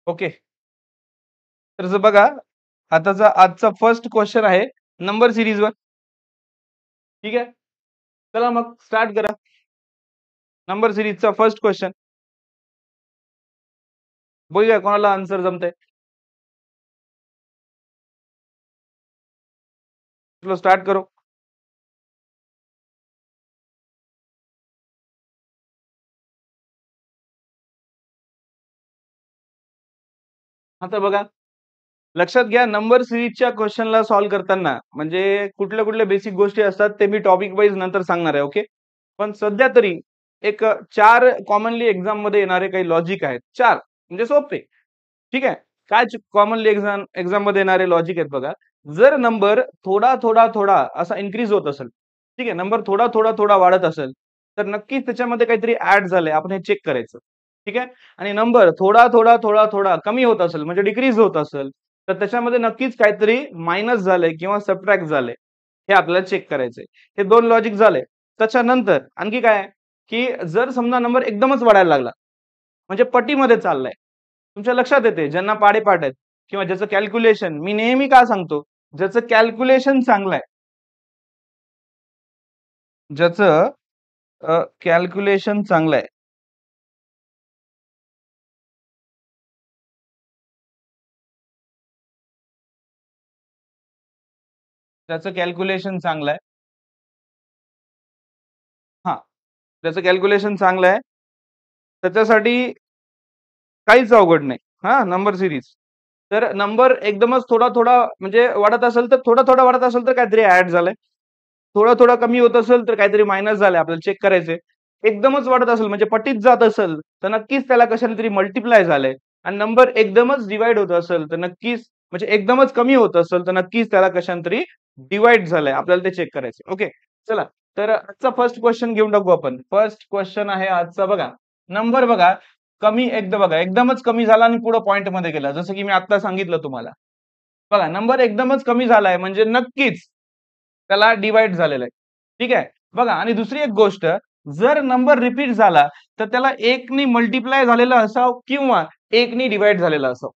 Okay. तर जर बघा, आजचा फर्स्ट क्वेश्चन आहे नंबर सीरीजवर. ठीक आहे. चला मग स्टार्ट करा. नंबर सीरीजचा फर्स्ट क्वेश्चन. बघूया कोणाला आन्सर जमतंय. चलो स्टार्ट करो. आता बघा, लक्षात घ्या नंबर सीरीजच्या क्वेश्चनला सॉल्व्ह करताना म्हणजे कुठल्या कुठल्या बेसिक गोष्टी असतात ते मी टॉपिक वाईज नंतर सांगणार आहे. ओके. पण सध्या तरी एक 4 कॉमनली एक्झाम मध्ये येणारे काही लॉजिक आहेत. 4 म्हणजे सोपे. ठीक आहे. काय कॉमनली एक्झाम मध्ये येणारे लॉजिक आहेत बघा. जर नंबर थोडा थोडा थोडा असा इन्क्रीज होत असेल, ठीक आहे, नंबर थोडा थोडा थोडा वाढत असेल, तर नक्कीच त्याच्यामध्ये काहीतरी ऍड झालंय. आपण हे चेक करायचं. ठीक आहे. आणि नंबर थोडा थोडा थोडा थोडा कमी होत असेल म्हणजे डिक्रीज होत असेल, तर त्याच्यामध्ये नक्कीच काहीतरी मायनस झालंय किंवा सबट्रॅक्ट झालंय. हे आपल्याला चेक करायचंय. हे 2 लॉजिक झाले. त्याच्यानंतर आणखी काय आहे, की जर समजा नंबर एकदमच वाढायला लागला, म्हणजे पटीमध्ये चाललाय. तुमच्या लक्षात येते ज्यांना पाढेपाठ आहेत किंवा ज्याचं कॅल्क्युलेशन मी नेहमी काय सांगतो, ज्याचं कॅल्क्युलेशन चांगलं आहे, ज्याचं कॅल्क्युलेशन चांगलं आहे, त्याचं कॅल्क्युलेशन चांगलं आहे. हां, त्याचं कॅल्क्युलेशन चांगलं आहे. त्याच्यासाठी काहीच अवघड नाही. हां, नंबर सीरीज. तर नंबर एकदमच थोडा-थोडा म्हणजे वाढत असेल, तर थोडा-थोडा वाढत असेल, तर काहीतरी ॲड झालंय. थोडा-थोडा कमी होत असेल, तर काहीतरी मायनस झालंय. आपल्याला चेक करायचंय. एकदमच वाढत असेल, म्हणजे पटीत जात असेल, तर नक्कीच त्याला कशाने तरी मल्टिप्लाय झालंय. आणि नंबर एकदमच डिव्हाईड होत असेल, तर नक्कीच म्हणजे एकदमच कमी होत असेल, तर नक्कीच त्याला कशाने तरी डिव्हाईड झालंय. आपल्याला ते चेक करायचंय. ओके. चला. तर आजचा फर्स्ट क्वेश्चन घेऊन टाकू आपण. फर्स्ट क्वेश्चन आहे आजचा बघा. नंबर बघा कमी एकदा बघा एकदमच कमी झाला आणि पुढे पॉइंटमध्ये गेला. जसं की मी आता सांगितलं तुम्हाला. बघा नंबर एकदमच कमी झालाय म्हणजे नक्कीच त्याला डिव्हाईड झालेला आहे. ठीक आहे. बघा आणि दुसरी एक गोष्ट, जर नंबर रिपीट झाला, तर त्याला 1 नी मल्टिप्लाय झालेला असावं किंवा 1 नी डिव्हाईड झालेला असावं.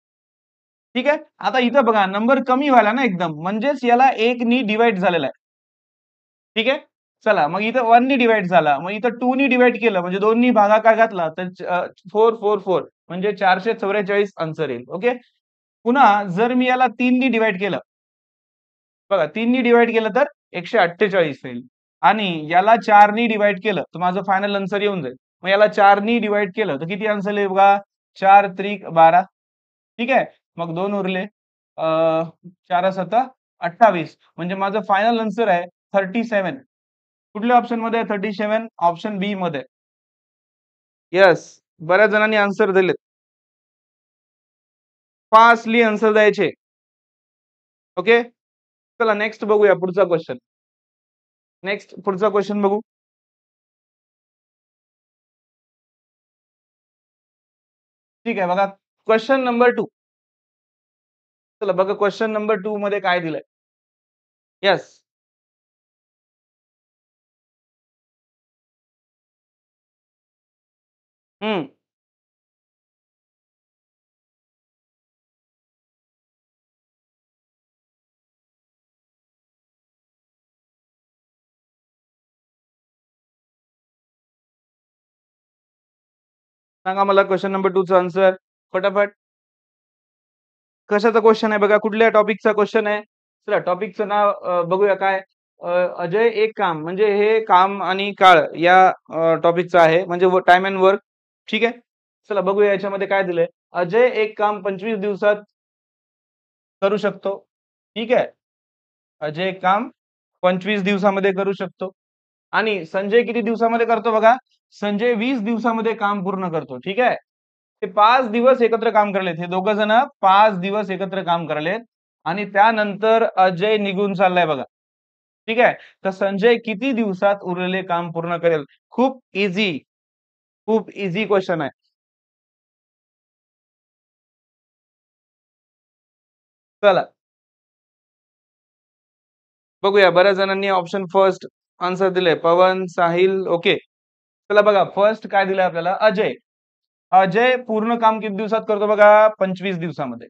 ठीक आहे. आता इथं बघा नंबर कमी व्हायला ना एकदम, म्हणजेच याला 1 नी डिव्हाईड झालेला आहे. ठीक आहे. चला मग इथं 1 नी डिव्हाईड झाला. मग इथं 2 नी डिव्हाईड केलं म्हणजे 2 नी भागाकार घातला तर 444 म्हणजे 444 आन्सर येईल. ओके. पुन्हा जर मी याला 3 नी डिव्हाईड केलं, बघा 3 नी डिव्हाईड केलं तर 148 येईल. आणि याला 4 नी डिव्हाईड केलं तर माझं फायनल आन्सर येऊन जाईल. मग याला 4 नी डिव्हाईड केलं तर किती आन्सर येईल बघा 4 त्रिक 12. ठीक आहे. मग 2 उरले. 4 7 28 म्हणजे माझं फायनल आन्सर आहे 37. कुठल्या ऑप्शन मध्ये आहे 37? ऑप्शन बी मध्ये. येस. बऱ्याच जणांनी आन्सर दिलेत. फास्टली आन्सर द्यायचे. ओके. चला नेक्स्ट बघूया पुढचा क्वेश्चन. नेक्स्ट पुढचा क्वेश्चन बघू. ठीक आहे बघा. Question number 2. चला बघा क्वेश्चन नंबर 2 मध्ये काय दिलंय. येस. हं. सांगा मला क्वेश्चन नंबर 2 चा आन्सर फटाफट. कशाचा क्वेश्चन आहे बघा, कुठल्या टॉपिकचा क्वेश्चन आहे? चला टॉपिकचं नाव बघूया काय. अ, अजय एक काम म्हणजे हे काम आणि काळ या टॉपिकचं आहे म्हणजे टाईम अँड वर्क. ठीक आहे. चला बघूया याच्यामध्ये काय दिलंय. अजय एक काम 25 दिवसात करू शकतो. ठीक आहे. अजय एक काम 25 दिवसामध्ये करू शकतो. आणि संजय किती दिवसामध्ये करतो बघा? संजय 20 दिवसामध्ये काम पूर्ण करतो. ठीक आहे. ते 5 दिवस एकत्र काम करायलेत. हे दोघं जण 5 दिवस एकत्र काम करायलेत आणि त्यानंतर अजय निघून चाललाय बघा. ठीक आहे. तर संजय किती दिवसात उरलेले काम पूर्ण करेल? खूप ईझी, खूप ईझी क्वेशन आहे. चला बघूया. बऱ्याच जणांनी ऑप्शन फर्स्ट आन्सर दिले. पवन, साहिल ओके. चला बघा फर्स्ट काय दिलंय आपल्याला? अजय. अजय पूर्ण काम किती दिवसात करतो बघा? 25 दिवसामध्ये.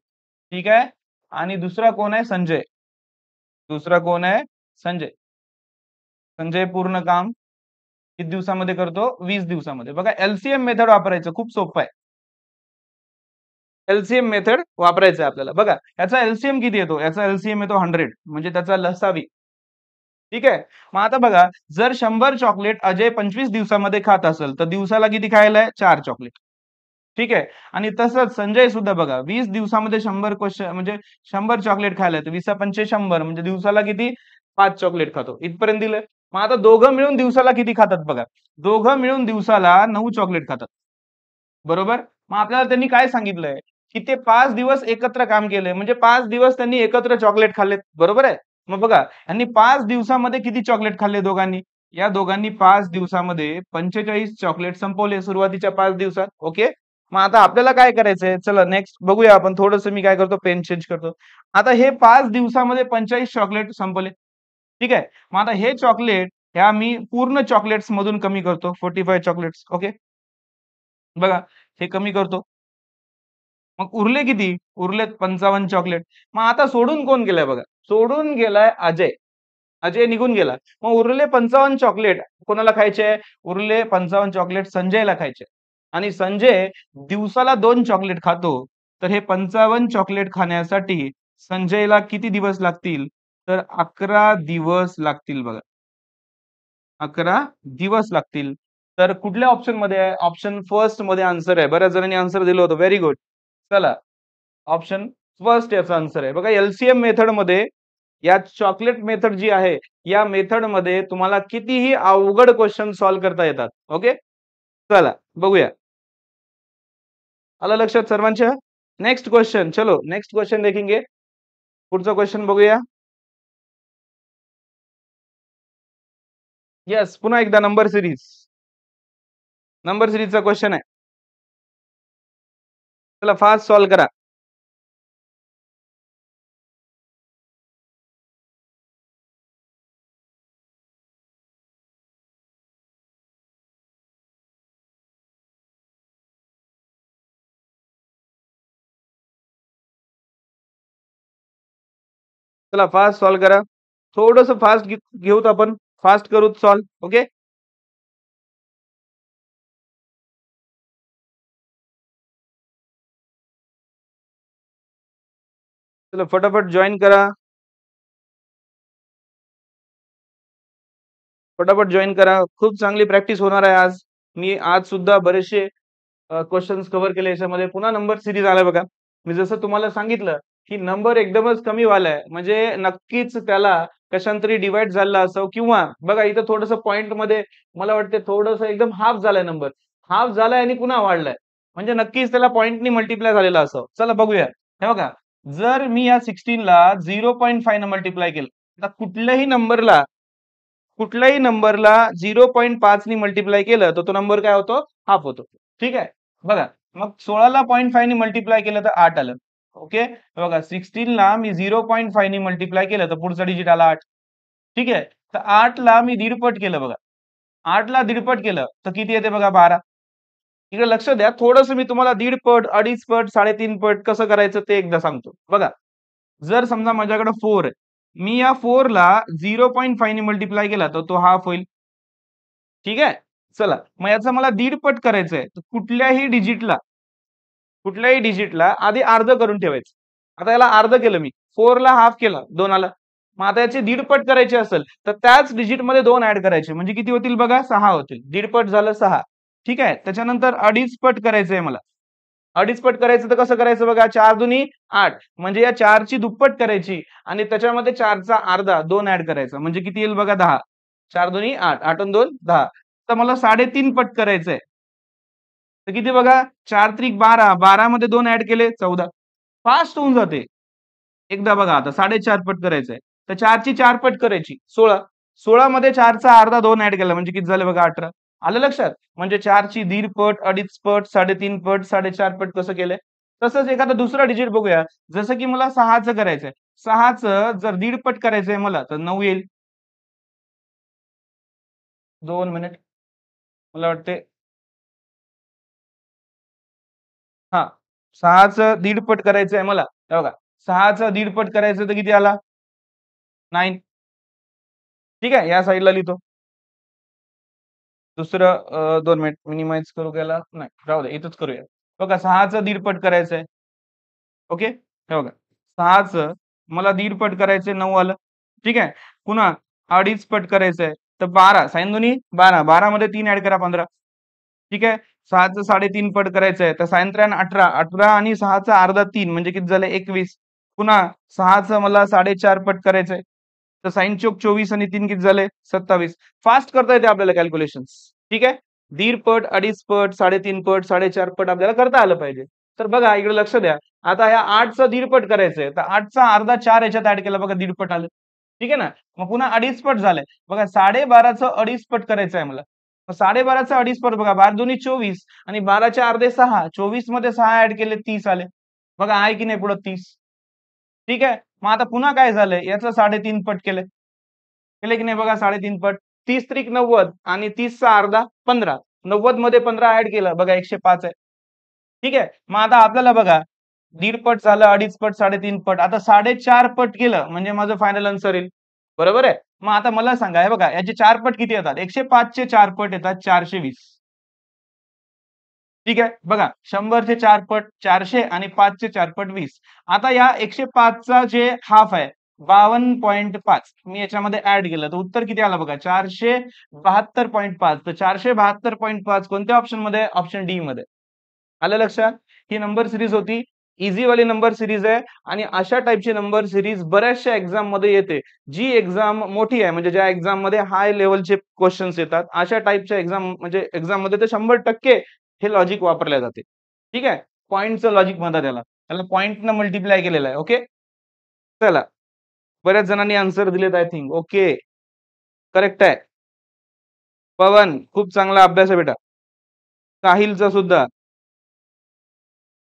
ठीक आहे. आणि दुसरा कोण आहे? संजय. दुसरा कोण आहे? संजय. संजय पूर्ण काम किती दिवसामध्ये करतो? 20 दिवसामध्ये. बघा एलसीएम मेथड वापरायचं, खूप सोपं आहे. एलसीएम मेथड वापरायचं आहे आपल्याला. बघा याचा एलसीएम किती येतो? याचा एलसीएम येतो 100 म्हणजे त्याचा लसावी. ठीक आहे. मग आता बघा, जर 100 चॉकलेट अजय 25 दिवसामध्ये खात असेल, तर दिवसाला किती खायला आहे? 4 चॉकलेट. ठीक आहे. आणि तसंच संजय सुद्धा बघा 20 दिवसामध्ये 100 क्वेश्चन म्हणजे 100 चॉकलेट खायला आहे. तर 20 100 म्हणजे दिवसाला किती? 5 चॉकलेट खातो. इथपर्यंत दिलंय. मग आता दोघं मिळून दिवसाला किती खातात बघा? दोघं मिळून दिवसाला 9 चॉकलेट खातात. बरोबर? मग आपल्याला त्यांनी काय सांगितलंय, की ते 5 दिवस एकत्र काम केलंय. म्हणजे 5 दिवस त्यांनी एकत्र चॉकलेट खाल्लेत. बरोबर आहे? मग बघा, यांनी 5 दिवसामध्ये किती चॉकलेट खाल्ले दोघांनी? या दोघांनी 5 दिवसामध्ये 45 चॉकलेट संपवले सुरुवातीच्या 5 दिवसात. ओके. मग आता आपल्याला काय करायचंय? चला नेक्स्ट बघूया आपण. थोडंसं मी काय करतो, पेन चेंज करतो. आता हे 5 दिवसामध्ये 45 चॉकलेट संपवले. ठीक आहे. मग आता हे चॉकलेट ह्या मी पूर्ण चॉकलेट्स मधून कमी करतो. 45 चॉकलेट्स. ओके. बघा, हे कमी करतो. मग उरले किती? उरलेत 55 चॉकलेट. मग आता सोडून कोण गेलाय बघा? सोडून गेलाय अजय. अजय निघून गेला. मग उरलेले 55 चॉकलेट कोणाला खायचे? उरले 55 चॉकलेट संजयला खायचे. आणि संजय दिवसाला 2 चॉकलेट खातो. तर हे 55 चॉकलेट खाण्यासाठी संजयला किती दिवस लागतील? तर 11 दिवस लागतील बघा. 11 दिवस लागतील. तर कुठल्या ऑप्शनमध्ये आहे? ऑप्शन फर्स्ट मध्ये आन्सर आहे. बऱ्याच जणांनी आन्सर दिलं होतं. Very good. चला, ऑप्शन फर्स्ट याचा आन्सर आहे. बघा एलसीएम मेथडमध्ये या चॉकलेट मेथड जी आहे, या मेथडमध्ये तुम्हाला कितीही अवघड क्वेश्चन सॉल्व्ह करता येतात. ओके? चला बघूया. आलं लक्षात सर्वांच्या? Next question. चलो नेक्स्ट क्वेश्चन देखेंगे. पुढचा क्वेश्चन बघूया. येस, पुन्हा एकदा नंबर सिरीज. नंबर सिरीजचा क्वेश्चन आहे. चला फास्ट सॉल्व्ह करा. चला फास्ट सॉल्व्ह करा. थोडंसं फास्ट घेऊत आपण. फास्ट करूत सॉल्व्ह. ओके? चला फटाफट जॉइन करा. फटाफट जॉइन करा. खूप चांगली प्रॅक्टिस होणार आहे आज. मी आज सुद्धा बरेचसे क्वेश्चन्स कव्हर केले याच्यामध्ये. पुन्हा नंबर सीरीज आलाय बघा. मी जसं तुम्हाला सांगितलं, की नंबर एकदमच कमी वालाय. म्हणजे नक्कीच त्याला कशाने तरी डिव्हाईड झालेला असावं किंवा बघा इथं थोडंसं पॉइंटमध्ये मला वाटते थोडंसं एकदम हाल्फ झालाय नंबर. हाल्फ झालाय आणि पुन्हा वाढलाय. म्हणजे नक्कीच त्याला पॉइंटनी मल्टिप्लाय झालेला असावं. चला बघूया. हे बघा, जर मी या 16 ला 0.5 ने मल्टिप्लाय केलं, तर कुठल्याही नंबरला 0.5 नी मल्टिप्लाय केलं तर तो नंबर काय होतो? हाफ होतो. ठीक आहे. बघा, मग 16 ला 0.5 नी मल्टिप्लाय केलं तर 8 आलं. ओके. बघा 16 ला मी 0.5 नी मल्टिप्लाय केलं तर पुढचा डिजिट आला 8. ठीक आहे. तर 8 ला मी दीडपट केलं बघा. 8 ला दीडपट केलं तर किती येते बघा? 12. इकडे लक्ष द्या. थोडंसं मी तुम्हाला दीडपट, अडीच पट, 3.5 पट कसं करायचं ते एकदा सांगतो. बघा, जर समजा माझ्याकडे 4 आहे. मी या 4 ला 0.5 ने मल्टिप्लाय केला तर तो हाल्फ होईल. ठीक आहे. चला, मग याचा मला दीडपट करायचंय. तर कुठल्याही डिजिटला आधी अर्ध करून ठेवायचं. आता याला अर्ध केलं मी. 4 ला हाल्फ केला, 2 आला. मग आता याची दीडपट करायची असेल, तर त्याच डिजिटमध्ये 2 ॲड करायचे. म्हणजे किती होतील बघा? 6 होतील. दीडपट झालं 6. ठीक आहे. त्याच्यानंतर अडीच पट करायचंय मला. अडीच पट करायचं तर कसं करायचं बघा? 4 दुनी 8 म्हणजे या 4 ची दुप्पट करायची आणि त्याच्यामध्ये 4 चा अर्धा 2 ॲड करायचा. म्हणजे किती येईल बघा? 10. 4 दुनी 8, 8 अन् 2 10. तर मला 3.5 पट करायचंय. तर किती बघा? 4 त्रिक 12, 12 मध्ये 2 ॲड केले 14. फास्ट होऊन जाते. एकदा बघा आता 4.5 पट करायचंय. तर 4 ची 4 पट करायची 16. 16 मध्ये 4 चा अर्धा 2 ॲड केला म्हणजे किती झालं बघा? 18. आलं लक्षात? म्हणजे 4 ची दीड पट, अडीच पट, 3.5 पट, 4.5 पट कसं केलंय? तसंच एखादा दुसरा डिजिट बघूया. जसं की मला 6चं करायचंय. 6चं जर दीड पट करायचंय मला तर 9 येईल. 2 मिनिट. मला वाटते हा 6चं दीडपट करायचं आहे मला. हे बघा 6चं दीडपट करायचं तर किती आला? 9. ठीक आहे. या साइडला लिहितो. दुसरं 2 मिनिट मिनिमाइज करू त्याला? नाही, राहू दे इथंच करूया. बघा 6चं दीडपट करायचंय. ओके. हे बघा 6चं मला दीडपट करायचंय 9 आलं. ठीक आहे. पुन्हा अडीच पट करायचंय तर 12 साइन दोन्ही 12. 12 मध्ये 3 ऍड करा 15. ठीक आहे. 6चं 3.5 पट करायचंय तर साइन 3 18. 18 आणि 6चा अर्धा 3 म्हणजे किती झालं 21. पुन्हा 6चं मला 4.5 पट करायचंय. तर साइन चोक 24 आणि 3 किती झाले? 27. फास्ट करता येते आपल्याला कॅल्क्युलेशन्स. ठीक आहे. दीड पट, अडीच पट, 3.5 पट, 4.5 पट आपल्याला करता आलं पाहिजे. तर बघा इकडे लक्ष द्या. आता या 8चं दीडपट करायचंय तर 8चा अर्धा 4 याच्यात ऍड केला बघा दीडपट आलं. ठीक आहे ना. मग पुन्हा अडीच पट झालंय. बघा 12.5चं अडीच पट करायचं आहे मला. मग 12.5चं अडीच पट बघा 12 दोन्ही 24 आणि 12चे अर्धे 6. 24 मध्ये 6 ऍड केले 30 आले. बघा आहे की नाही पुढं 30. ठीक आहे. मग आता पुन्हा काय झालंय याचं 3.5 पट केलंय. केले की नाही बघा 3.5 पट. 30 त्रिक 90 आणि 30चा अर्धा 15. 90 मध्ये 15 ऍड केलं बघा 105 आहे. ठीक आहे. मग आता आपल्याला बघा दीड पट झालं, अडीच पट, 3.5 पट. आता 4.5 पट केलं म्हणजे माझं फायनल आन्सर येईल. बरोबर आहे? मग आता मला सांगा हे बघा याचे 4 पट किती येतात? 105 चे 4 पट येतात 420. ठीक आहे. बघा 100 चे 4 पट 400 आणि 5 चे 4 पट 20. आता या 105 चा जे हाफ आहे 52.5 मी याच्यामध्ये ऍड केलं तर उत्तर किती आलं बघा 472.5. तर 472.5 कोणत्या ऑप्शन मध्ये? ऑप्शन डी मध्ये. आलं लक्षात? ही नंबर सीरीज होती. इझी वाली नंबर सीरीज आहे आणि अशा टाइपची नंबर सीरीज बऱ्याचशा एक्झाम मध्ये येते. जी एक्झाम मोठी आहे म्हणजे ज्या एक्झाम मध्ये हाय लेव्हलचे क्वेश्चन्स येतात. अशा टाइपच्या एक्झाम म्हणजे एक्झाम मध्ये तर 100% हे लॉजिक वापरले जाते. ठीक आहे. पॉइंटचं लॉजिक म्हणतात त्याला. त्याला पॉइंटनं मल्टिप्लाय केलेलं आहे. ओके. चला. बऱ्याच जणांनी आन्सर दिलेत आय थिंक. ओके. करेक्ट आहे. पवन खूप चांगला अभ्यास आहे बेटा. साहिलचा सुद्धा.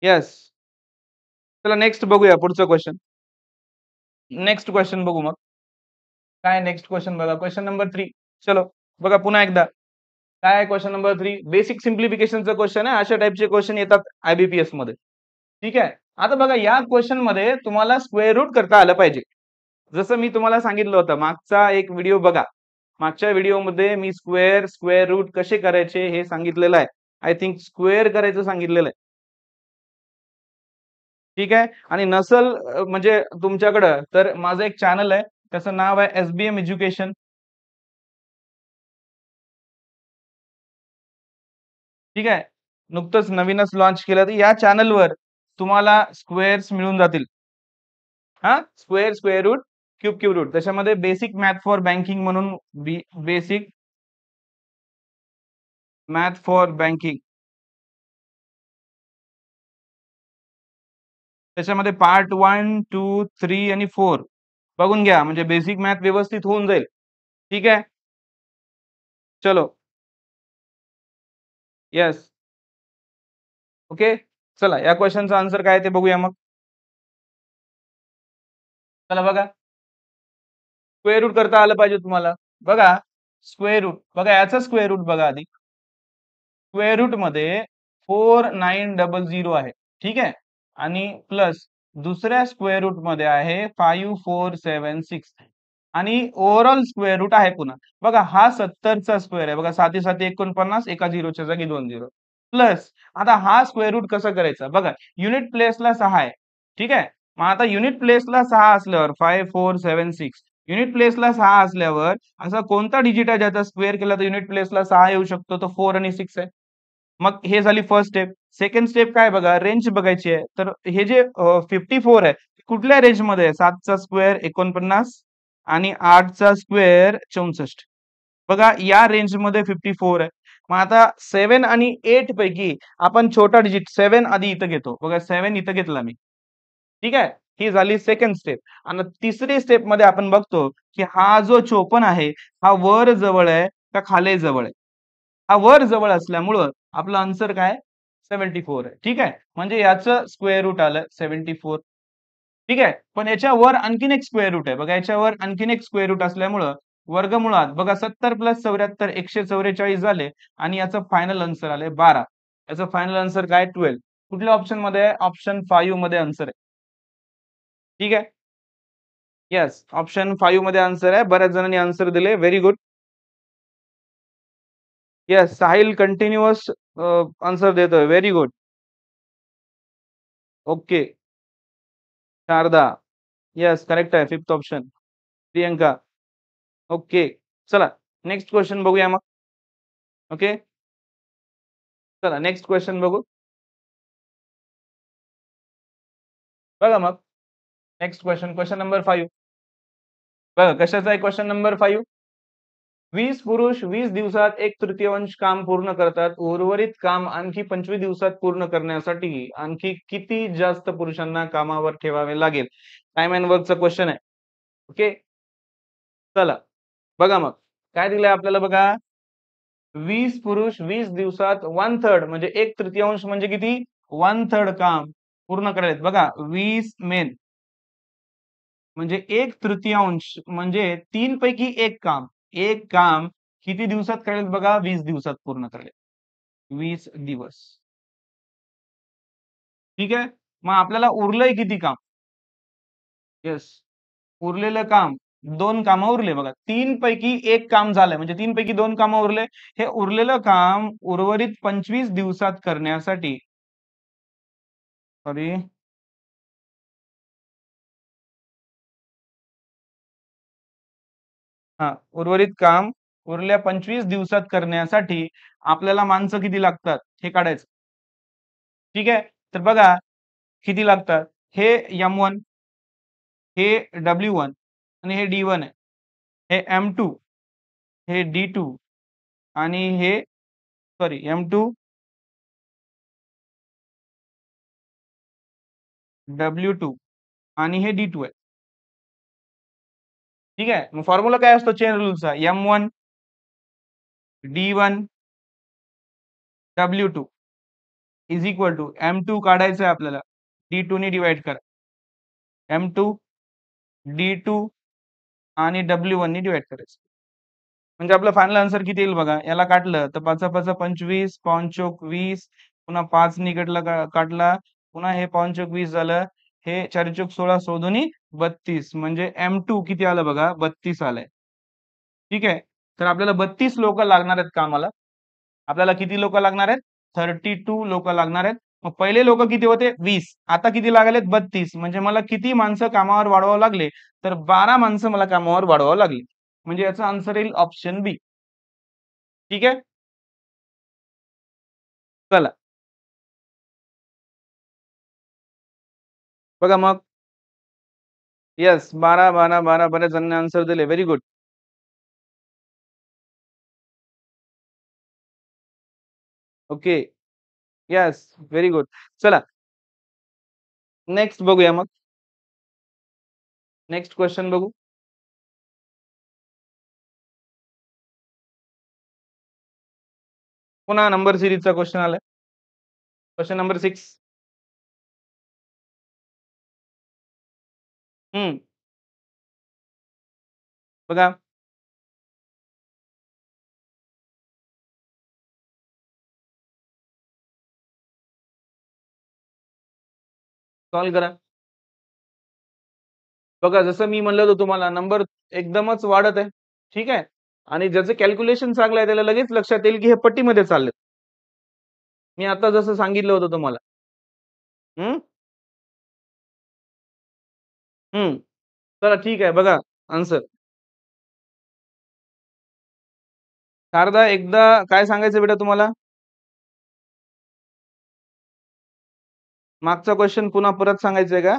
येस. चला नेक्स्ट बघूया पुढचं क्वेश्चन. नेक्स्ट क्वेश्चन बघू मग. काय नेक्स्ट क्वेश्चन बघा. Question number 3. चलो बघा पुन्हा एकदा. काय आहे क्वेश्चन नंबर 3? बेसिक सिम्प्लिफिकेशनचा क्वेश्चन आहे. अशा टाइपचे क्वेश्चन येतात आयबीपीएस मध्ये. ठीक आहे. आता बघा या क्वेश्चन मध्ये तुम्हाला स्क्वेअर रूट करता आलं पाहिजे. जसं मी तुम्हाला सांगितलं होतं मागचा एक व्हिडिओ बघा. मागच्या व्हिडिओमध्ये मी स्क्वेअर रूट कसे करायचे हे सांगितलेलं आहे. आय थिंक स्क्वेअर करायचं सांगितलेलं आहे. ठीक आहे. आणि नसल म्हणजे तुमच्याकडं तर माझं एक चॅनल आहे. त्याचं नाव आहे एसबीएम एज्युकेशन. ठीक आहे. नुकतंच नवीनच लॉन्च केलं. तर या चॅनलवर तुम्हाला स्क्वेअर्स मिळून जातील. हा स्क्वेअर रूट, क्यूब रूट. त्याच्यामध्ये बेसिक मॅथ फॉर बँकिंग म्हणून बेसिक मॅथ फॉर बँकिंग त्याच्यामध्ये पार्ट 1, 2, 3 आणि 4 बघून घ्या म्हणजे बेसिक मॅथ व्यवस्थित होऊन जाईल. ठीक आहे. चलो. येस. ओके. चला या क्वेश्चनचा आन्सर काय ते बघूया मग. चला बघा. स्क्वेअर रूट करता आलं पाहिजे तुम्हाला. बघा स्क्वेअर रूट बघा याचा स्क्वेअर रूट बघा आधी. स्क्वेअर रूट मध्ये 4900 आहे. ठीक आहे. आणि प्लस दुसऱ्या स्क्वेअर रूट मध्ये आहे 5476 आणि ओव्हरऑल स्क्वेअर रूट आहे पुन्हा. बघा हा 70चा स्क्वेअर आहे. बघा 7 7 49 एका झिरोच्या जागी 2 झिरो. प्लस आता हा स्क्वेअर रूट कसा करायचा बघा युनिट प्लेसला 6 आहे. ठीक आहे. मग आता युनिट प्लेसला 6 असल्यावर 5476 युनिट प्लेसला 6 असल्यावर असा कोणता डिजिट आहे ज्याचा स्क्वेअर केला तर युनिट प्लेसला 6 येऊ शकतो? तो 4 आणि 6 आहे. मग हे झाली फर्स्ट स्टेप. सेकंड स्टेप काय बघा रेंज बघायची आहे. तर हे जे 54 आहे कुठल्या रेंजमध्ये आहे? 7चा स्क्वेअर 49 आणि 8चा स्क्वेअर 64. बघा या रेंजमध्ये 54 आहे. मग आता 7 आणि 8 पैकी आपण छोटा डिजिट 7 आधी इथं घेतो. बघा 7 इथं घेतला मी. ठीक आहे. ही झाली सेकंड स्टेप. आणि तिसरी स्टेप मध्ये आपण बघतो की हा जो 54 आहे हा वर जवळ आहे का खाली जवळ आहे? हा वर जवळ असल्यामुळं आपलं आन्सर काय 74 आहे. ठीक आहे. म्हणजे याचं स्क्वेअर रूट आलं 74. ठीक आहे. पण याच्यावर आणखीन एक स्क्वेअर रूट आहे. बघा याच्यावर आणखीन एक स्क्वेअर रूट असल्यामुळं वर्गमुळात बघा 70 + 74 144 झाले आणि याचं फायनल आन्सर आले 12. याचं फायनल आन्सर काय 12. कुठल्या ऑप्शन मध्ये आहे? ऑप्शन 5 मध्ये आन्सर आहे. ठीक आहे. येस, ऑप्शन 5 मध्ये आन्सर आहे. बऱ्याच जणांनी आन्सर दिले. Very good. Yes, Sahil continuous answer देतोय. Very good. Okay. Sharda. Yes, correct आहे. Fifth option. प्रियंका. ओके. चला नेक्स्ट क्वेश्चन बघूया मग. ओके. चला नेक्स्ट क्वेश्चन बघू. बघा मग. Next question, question number 5. बघा कशाचा आहे क्वेश्चन नंबर 5. 20 पुरुष 20 दिवसात 1/3 काम पूर्ण करतात. उर्वरित काम आणखी 25 दिवसात पूर्ण करण्यासाठी आणखी किती जास्त पुरुषांना कामावर ठेवावे लागेल? टाइम अँड वर्कचा क्वेश्चन आहे. ओके. चला बघा मग काय दिलंय आपल्याला बघा. 20 पुरुष 20 दिवसात 1/3 म्हणजे 1/3 म्हणजे किती? 1/3 काम पूर्ण करायलेत. बघा 20 मेन म्हणजे 1/3 म्हणजे 3 पैकी एक काम. एक काम किती दिवसात करेल बघा? 20 दिवसात पूर्ण करेल. 20 दिवस. ठीक आहे. मग आपल्याला उरलंय किती काम? येस. उरलेलं काम 2 कामं उरले बघा. 3 पैकी 1 काम झालंय म्हणजे 3 पैकी 2 कामं उरले. हे उरलेलं काम उर्वरित 25 दिवसात करण्यासाठी सॉरी हां, उर्वरित काम उरल्या 25 दिवसात करण्यासाठी आपल्याला माणसं किती लागतात हे काढायचं. ठीक आहे. तर बघा किती लागतात. हे M1, हे W1 आणि हे D1 आहे. हे M2, हे D2 आणि हे सॉरी M2, W2 आणि हे D2 आहे. ठीक आहे. मग फॉर्म्युला काय असतो चेन रूलचा? M1, D1, W2 is equal to M2 काढायचं आहे आपल्याला. D2 ने डिवाइड करा. M2, D2 आणि W1 ने डिवाइड करायचं. म्हणजे आपलं फायनल आन्सर किती येईल बघा. याला काढलं तर 5 5 25, 5 चोक 20, पुन्हा 5 निगडला काढला, पुन्हा हे 5 चोक 20 झालं. हे 4 चोक 16, 16 32 म्हणजे M2 किती आलं बघा? 32 आलंय. ठीक आहे. तर आपल्याला 32 लोकं लागणार आहेत कामाला. आपल्याला किती लोकं लागणार आहेत? 32 लोकं लागणार आहेत. मग पहिले लोकं किती होते? 20. आता किती लागलेत? 32. म्हणजे मला किती माणसं कामावर वाढवावं लागले? तर 12 माणसं मला कामावर वाढवावं लागली. म्हणजे याचा आन्सर येईल ऑप्शन बी. ठीक आहे. चला बघा मग. येस 12, 12, 12 बऱ्याच जणांनी आन्सर दिले. Very good. Okay. Yes very good. चला नेक्स्ट बघूया मग. नेक्स्ट क्वेश्चन बघू. पुन्हा नंबर सीरीजचा क्वेश्चन आलाय. Question number 6. हं. बघा. सॉल्व्ह करा. बघा जसं मी म्हणलं होतं तुम्हाला नंबर एकदमच वाढत आहे. ठीक आहे. आणि ज्याचं कॅल्क्युलेशन चांगलं आहे त्याला लगेच लक्षात येईल की हे पट्टीमध्ये चाललेत. मी आता जसं सांगितलं होतं तुम्हाला. हं, हं. चला ठीक आहे बघा आन्सर. शारदा एकदा काय सांगायचं बेटा तुम्हाला? मागचा क्वेश्चन पुन्हा परत सांगायचंय का?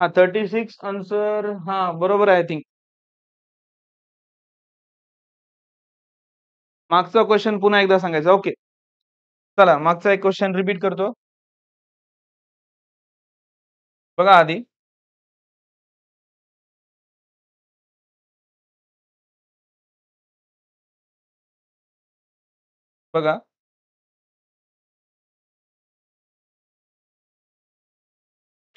हां, 36 आन्सर हां, बरोबर आहे आय थिंक. मागचा क्वेश्चन पुन्हा एकदा सांगायचा. ओके. चला मागचा एक क्वेश्चन रिपीट करतो. बघा आधी. बघा.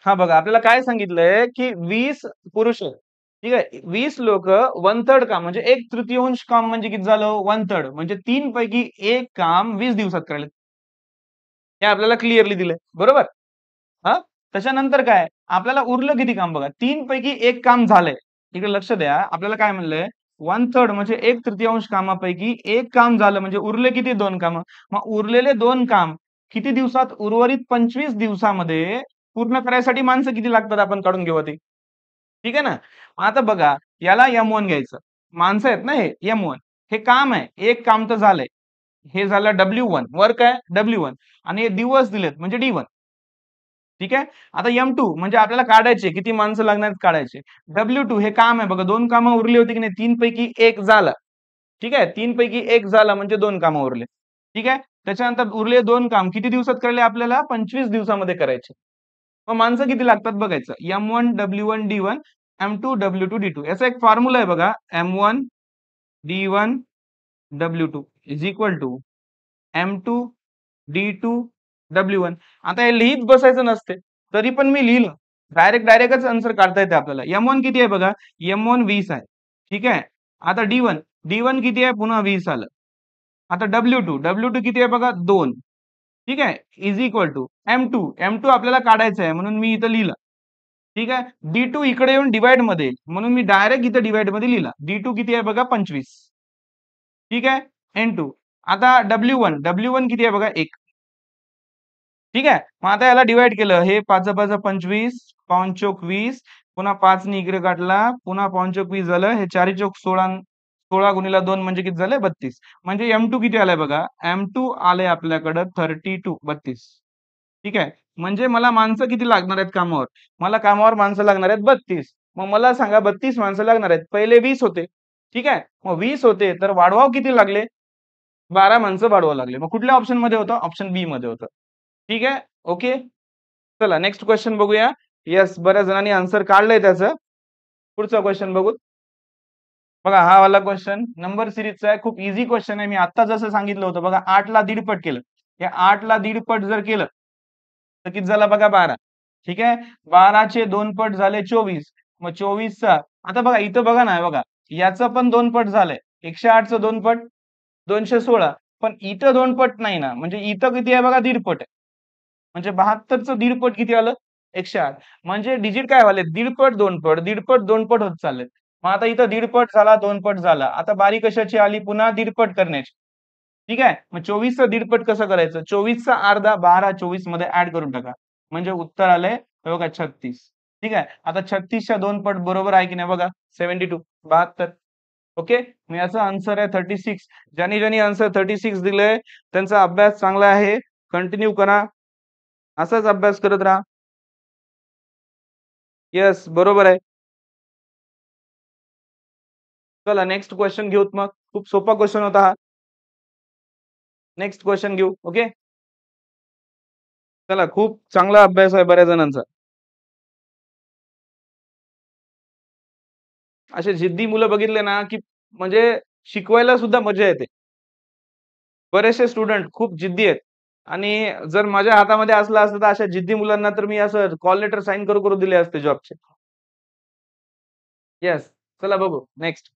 हां, बघा आपल्याला काय सांगितलंय, की 20 पुरुष आहेत. ठीक आहे. 20 लोकं 1/3 काम म्हणजे 1/3 काम म्हणजे किती झालं? 1/3 म्हणजे 3 पैकी 1 काम 20 दिवसात करायलेत. हे आपल्याला क्लिअरली दिलंय, बरोबर? हा, त्याच्यानंतर काय आपल्याला उरलं किती काम बघा, 3 पैकी 1 काम झालंय. इकडे लक्ष द्या, आपल्याला काय म्हणलंय 1/3 म्हणजे 1/3 कामापैकी 1 काम झालं म्हणजे उरले किती 2 कामं. मग उरलेले 2 काम किती दिवसात, उर्वरित 25 दिवसामध्ये पूर्ण करायसाठी माणसं किती लागतात आपण काढून घेऊ ते. ठीक आहे ना? आता बघा याला M1 घ्यायचं. माणसं आहेत ना हे M1. हे काम आहे. एक काम तर झालंय. हे झालं W1 वर्क आहे W1 आणि हे दिवस दिलेत म्हणजे D1. ठीक आहे. आता M2 म्हणजे आपल्याला काढायचे किती माणसं लागणार आहेत काढायचे. W2 हे काम आहे बघा 2 कामं उरली होती की नाही 3 पैकी 1 झालं. ठीक आहे. 3 पैकी 1 झाला म्हणजे 2 कामं उरले. ठीक आहे. त्याच्यानंतर उरले 2 काम किती दिवसात करायले आपल्याला 25 दिवसामध्ये करायचे. मग माणसं किती लागतात बघायचं. M1 W1 D1 M2 W2 D2 याचा एक फॉर्म्युला आहे बघा. M1 D1 W2 is equal to M2 D2 W1. आता हे लिहित बसायचं नसते. तरी पण मी लिहिलं. डायरेक्टच आन्सर काढता येते आपल्याला. M1 किती आहे बघा. M1 20 आहे. ठीक आहे. आता D1 किती आहे पुन्हा 20 आलं. आता W2 किती आहे बघा 2. ठीक आहे. इज इक्वल टू M2 आपल्याला काढायचं आहे म्हणून मी इथं लिहिलं. ठीक आहे. D2 इकडे येऊन डिवाइड मध्ये येईल म्हणून मी डायरेक्ट इथं डिवाइड मध्ये लिहिला. D2 किती आहे बघा 25. ठीक आहे. N2 आता W1 किती आहे बघा 1. ठीक आहे. मग आता याला डिवाइड केलं. हे 5 5 25 5 चोक 20 पुन्हा 5 ने इकडे काढला पुन्हा 5 चोक 20 झालं. हे 4 चोक 16 16 गुणिले 2 म्हणजे किती झाले 32. म्हणजे M2 किती आलाय बघा. M2 आले आपल्याकडे 32 32. ठीक आहे. म्हणजे मला माणसं किती लागणार आहेत कामावर. मला कामावर माणसं लागणार आहेत 32. मग मला सांगा 32 माणसं लागणार आहेत. पहिले 20 होते. ठीक आहे. मग 20 होते तर वाढवाव किती लागले. 12 माणसं वाढवावं लागले. मग कुठल्या ऑप्शन मध्ये होतं. ऑप्शन बी मध्ये होतं. ठीक आहे. ओके. चला नेक्स्ट क्वेश्चन बघूया. येस बऱ्याच जणांनी आन्सर काढलंय त्याचं. पुढचा क्वेश्चन बघू. बघा हा वाला क्वेश्चन नंबर सिरीजचा आहे. खूप इझी क्वेश्चन आहे. मी आता जसं सांगितलं होतं बघा 8 ला दीडपट केलं. या 8 ला दीडपट जर केलं तर किती झाला बघा 12. ठीक आहे. 12 चे 2 पट झाले 24. मग 24 चा आता बघा इथं बघा ना बघा याचं पण 2 पट झालंय. 108 चं 2 पट 216 पण इथं 2 पट नाही ना म्हणजे इथं किती आहे बघा दीडपट आहे. म्हणजे 72 चं दीडपट किती आलं 108. म्हणजे डिजिट काय व्हायले दीडपट 2 पट दीडपट 2 पट होत चाललेत. मग आता इथं दीडपट झाला 2 पट झाला. आता बारी कशाची आली पुन्हा दीडपट करण्याची. ठीक आहे. मग 24 चा दीडपट कसं करायचं. 24 चा अर्धा 12 24 मध्ये ऍड करून टाका. म्हणजे उत्तर आलंय हे बघा 36. ठीक आहे. आता 36 च्या 2 पट बरोबर आहे की नाही बघा 72 72. ओके. मग याचा आन्सर आहे 36. ज्यांनी आन्सर 36 दिलंय त्यांचा अभ्यास चांगला आहे. कंटिन्यू करा. असाच अभ्यास करत राहा. येस बरोबर आहे. चला नेक्स्ट क्वेश्चन घेऊत मग. खूप सोपा क्वेश्चन होता हा. नेक्स्ट क्वेश्चन घेऊ. ओके. चला खूप चांगला अभ्यास आहे बऱ्याच जणांचा. असे जिद्दी मुलं बघितले ना की म्हणजे शिकवायला सुद्धा मजा येते. बरेचसे स्टुडंट खूप जिद्दी आहेत आणि जर माझ्या हातामध्ये असलं असतं तर अशा जिद्दी मुलांना तर मी असं कॉल लेटर साइन करू करू दिले असते जॉबचे. येस. चला बघू नेक्स्ट.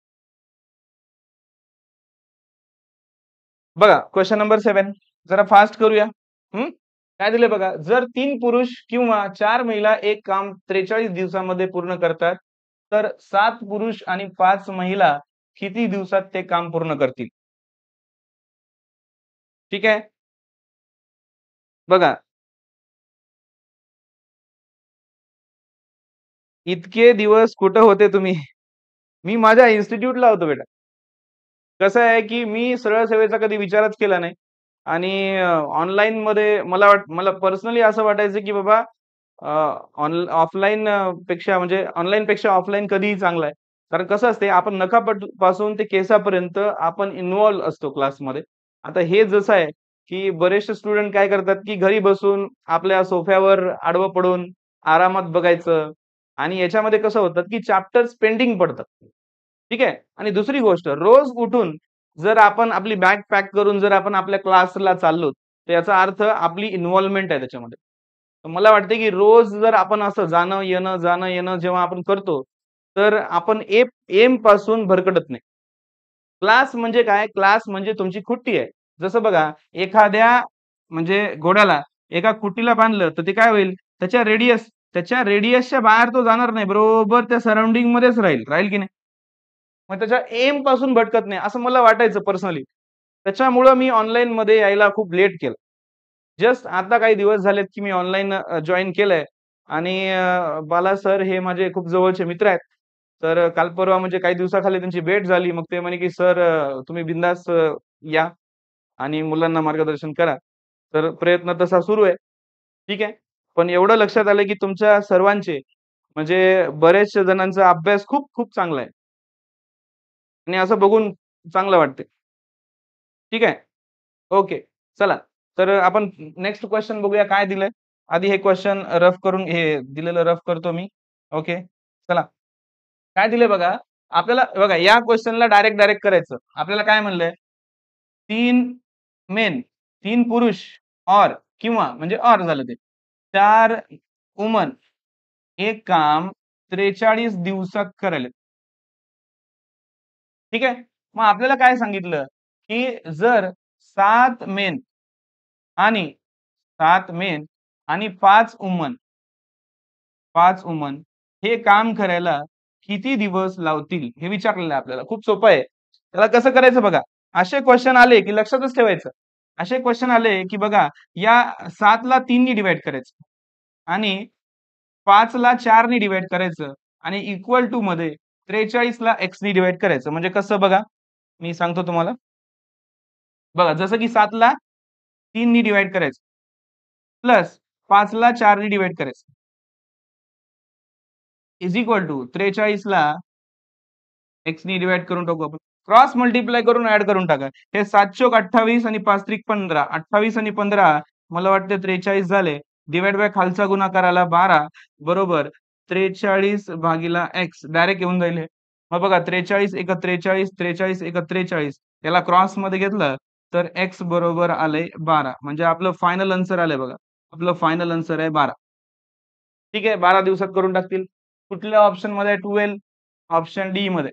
बघा क्वेश्चन नंबर 7 जरा फास्ट करूया. काय दिले बघा. जर 3 पुरुष किंवा 4 महिला एक काम 43 दिवसामध्ये पूर्ण करतात, तर 7 पुरुष आणि 5 महिला किती दिवसात ते काम पूर्ण करतील? ठीक आहे. बघा. इतके दिवस कुठं होते तुम्ही? मी माझ्या इन्स्टिट्यूटला होतो बेटा. कसं आहे, की मी सरळ सेवेचा कधी विचारच केला नाही आणि ऑनलाईनमध्ये मला पर्सनली असं वाटायचं, की बाबा ऑफलाईन पेक्षा म्हणजे ऑनलाईनपेक्षा ऑफलाईन कधीही चांगलं आहे. कारण कसं असते आपण नखापासून ते केसापर्यंत आपण इन्व्हॉल्व असतो क्लासमध्ये. आता हे जसं आहे, की बरेचसे स्टुडंट काय करतात, की घरी बसून आपल्या सोफ्यावर आडवं पडून आरामात बघायचं आणि याच्यामध्ये कसं होतं, की चॅप्टर्स पेंडिंग पडतात. ठीक आहे. आणि दुसरी गोष्ट रोज उठून जर आपण आपली बॅग पॅक करून जर आपण आपल्या क्लासला चाललो, तर याचा अर्थ आपली इन्व्हॉल्वमेंट आहे त्याच्यामध्ये. तर मला वाटतं की रोज जर आपण असं जाणं येणं जेव्हा आपण करतो, तर आपण एम पासून भरकटत नाही. क्लास म्हणजे काय? क्लास म्हणजे तुमची खुट्टी आहे. जसं बघा एखाद्या म्हणजे घोड्याला एका कुटीला बांधलं तर ते काय होईल, त्याच्या रेडियसच्या बाहेर तो जाणार नाही. बरोबर त्या सराउंडिंग मध्येच राहील. राहील की नाही? मग त्याच्या एम पासून भटकत नाही असं मला वाटायचं पर्सनली. त्याच्यामुळं मी ऑनलाईनमध्ये यायला खूप लेट केलं. जस्ट आता काही दिवस झालेत, की मी ऑनलाईन जॉइन केलंय आणि बाला सर हे माझे खूप जवळचे मित्र आहेत. तर काल परवा म्हणजे काही दिवसाखाली त्यांची भेट झाली. मग ते म्हणे, की "सर तुम्ही बिनधास्त या आणि मुलांना मार्गदर्शन करा." तर प्रयत्न तसा सुरू आहे. ठीक आहे. पण एवढं लक्षात आलं, की तुमच्या सर्वांचे म्हणजे बऱ्याचशा जणांचा अभ्यास खूप खूप चांगला आहे आणि असं बघून चांगलं वाटतंय. ठीक आहे. ओके. चला. तर आपण नेक्स्ट क्वेशन बघूया काय दिलंय. आधी हे क्वेशन रफ करून हे दिलेलं रफ करतो मी. ओके. चला. काय दिलंय बघा. आपल्याला बघा या क्वेशनला डायरेक्ट करायचं. आपल्याला काय म्हणलंय? 3 मेन, 3 पुरुष और किंवा म्हणजे और झालं ते. 4 वुमन एक काम 43 दिवसात करायलेत. ठीक आहे. मग आपल्याला काय सांगितलं, की जर 7 मेन आणि 7 मेन आणि 5 वुमन हे काम करायला किती दिवस लावतील? हे विचारलेलं आहे आपल्याला. खूप सोपं आहे. त्याला कसं करायचं बघा. असे क्वेशन आले, की लक्षातच ठेवायचं. असे क्वेशन आले, की बघा या 7 ला 3 नी डिव्हाईड करायचं आणि 5 ला 4 नी डिव्हाईड करायचं आणि इक्वल टू मध्ये 43 ला x नी डिव्हाईड करायचं. म्हणजे कसं बघा, मी सांगतो तुम्हाला. बघा जसं की 7 ला 3 नी डिव्हाईड करायचं प्लस 5 ला 4 नी डिव्हाईड करायचं इज इक्वल टू 43 ला x नी डिव्हाईड करून टाकू आपण. क्रॉस मल्टिप्लाय करून ॲड करून टाका. हे 7 चोक 28 आणि 5 त्रिक 15. 28 आणि 15 मला वाटतं 43 झाले. डिव्हाईड बाय खालचा गुणाकार आला 12 बरोबर 43 भागीला x डायरेक्ट येऊन जाईल हे. मग बघा 43 एका 43, 43 एका 43 याला क्रॉसमध्ये घेतलं तर x बरोबर आलंय 12. म्हणजे आपलं फायनल आन्सर आलंय बघा. आपलं फायनल आन्सर आहे 12. ठीक आहे. 12 दिवसात करून टाकतील. कुठल्या ऑप्शनमध्ये आहे 12? ऑप्शन डी मध्ये.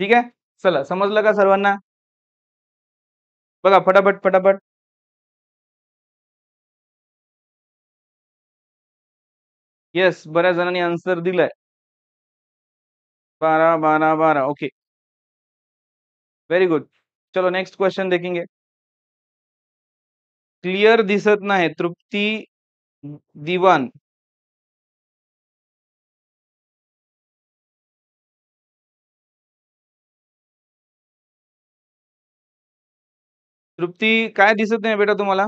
ठीक आहे. चला समजलं का सर्वांना? बघा फटाफट. येस, बऱ्याच जणांनी आन्सर दिलाय. 12, 12, 12 ओके. Very good. चलो नेक्स्ट क्वेश्चन देखेंगे. क्लिअर दिसत नाही. तृप्ती दिवान. तृप्ती काय दिसत नाही बेटा तुम्हाला?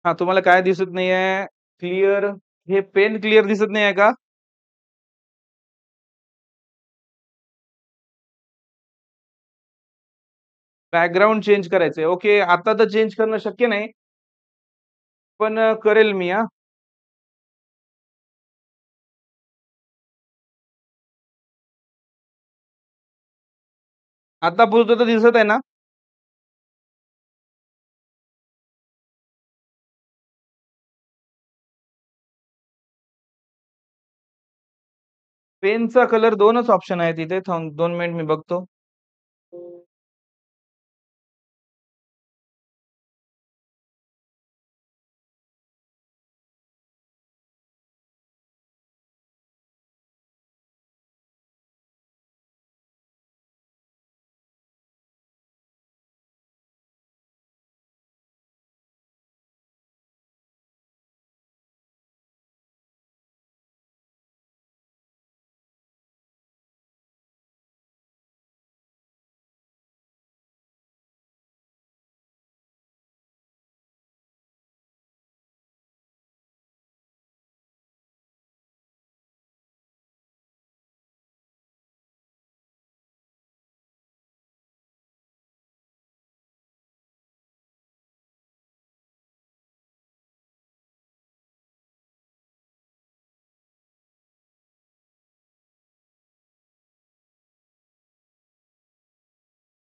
हां, तुम्हाला काय दिसत नाहीये? क्लिअर हे पेन क्लिअर दिसत नाहीये का? बॅकग्राऊंड चेंज करायचंय. ओके. आता तर चेंज करणं शक्य नाही. पण करेल मी हां. आता पुरतं तर दिसत आहे ना? पेनचा कलर 2च ऑप्शन आहेत इथे. थांब 2 मिनिट मी बघतो.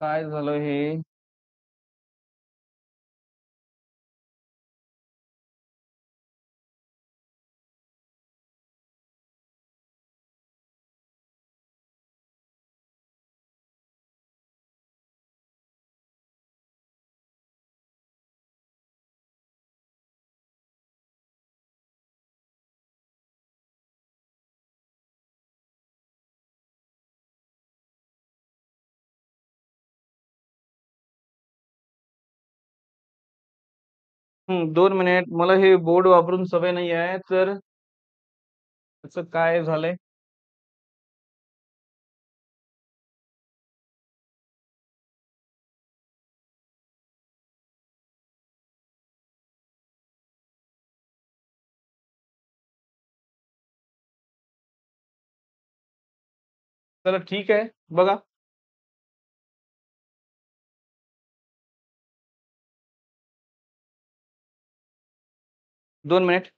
काय झालं हे? 2 मिनिट. मला हे बोर्ड वापरून सवय नाही आहे, तर त्याचं काय झालंय? चला ठीक आहे. बघा. 2 minute.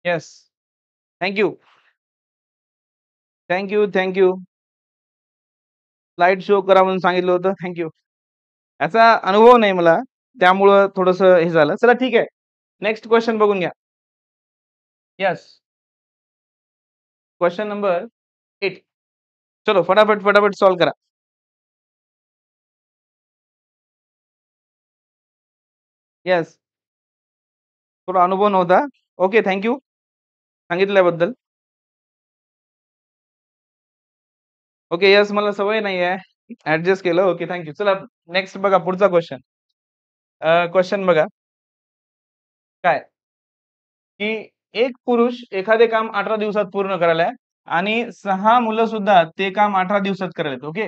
Yes. Thank you. Thank you, thank you. Slide show करा म्हणून सांगितलं होतं. Thank you. याचा अनुभव नाही मला. त्यामुळं थोडंसं हे झालं. चला ठीक आहे. नेक्स्ट क्वेशन बघून घ्या. येस. Question number 8. चलो फटाफट, फटाफट सॉल्व्ह करा. येस. थोडा अनुभव नव्हता. ओके, थँक यू सांगितल्याबद्दल. ओके, येस मला सवय नाही आहे. ॲडजस्ट केलं. Okay, thank you. चला नेक्स्ट बघा पुढचा क्वेशन. क्वेशन बघा. काय? की एक पुरुष एखादे काम 18 दिवसात पूर्ण करायला आहे आणि 6 मुलं सुद्धा ते काम 18 दिवसात करायलेत. ओके.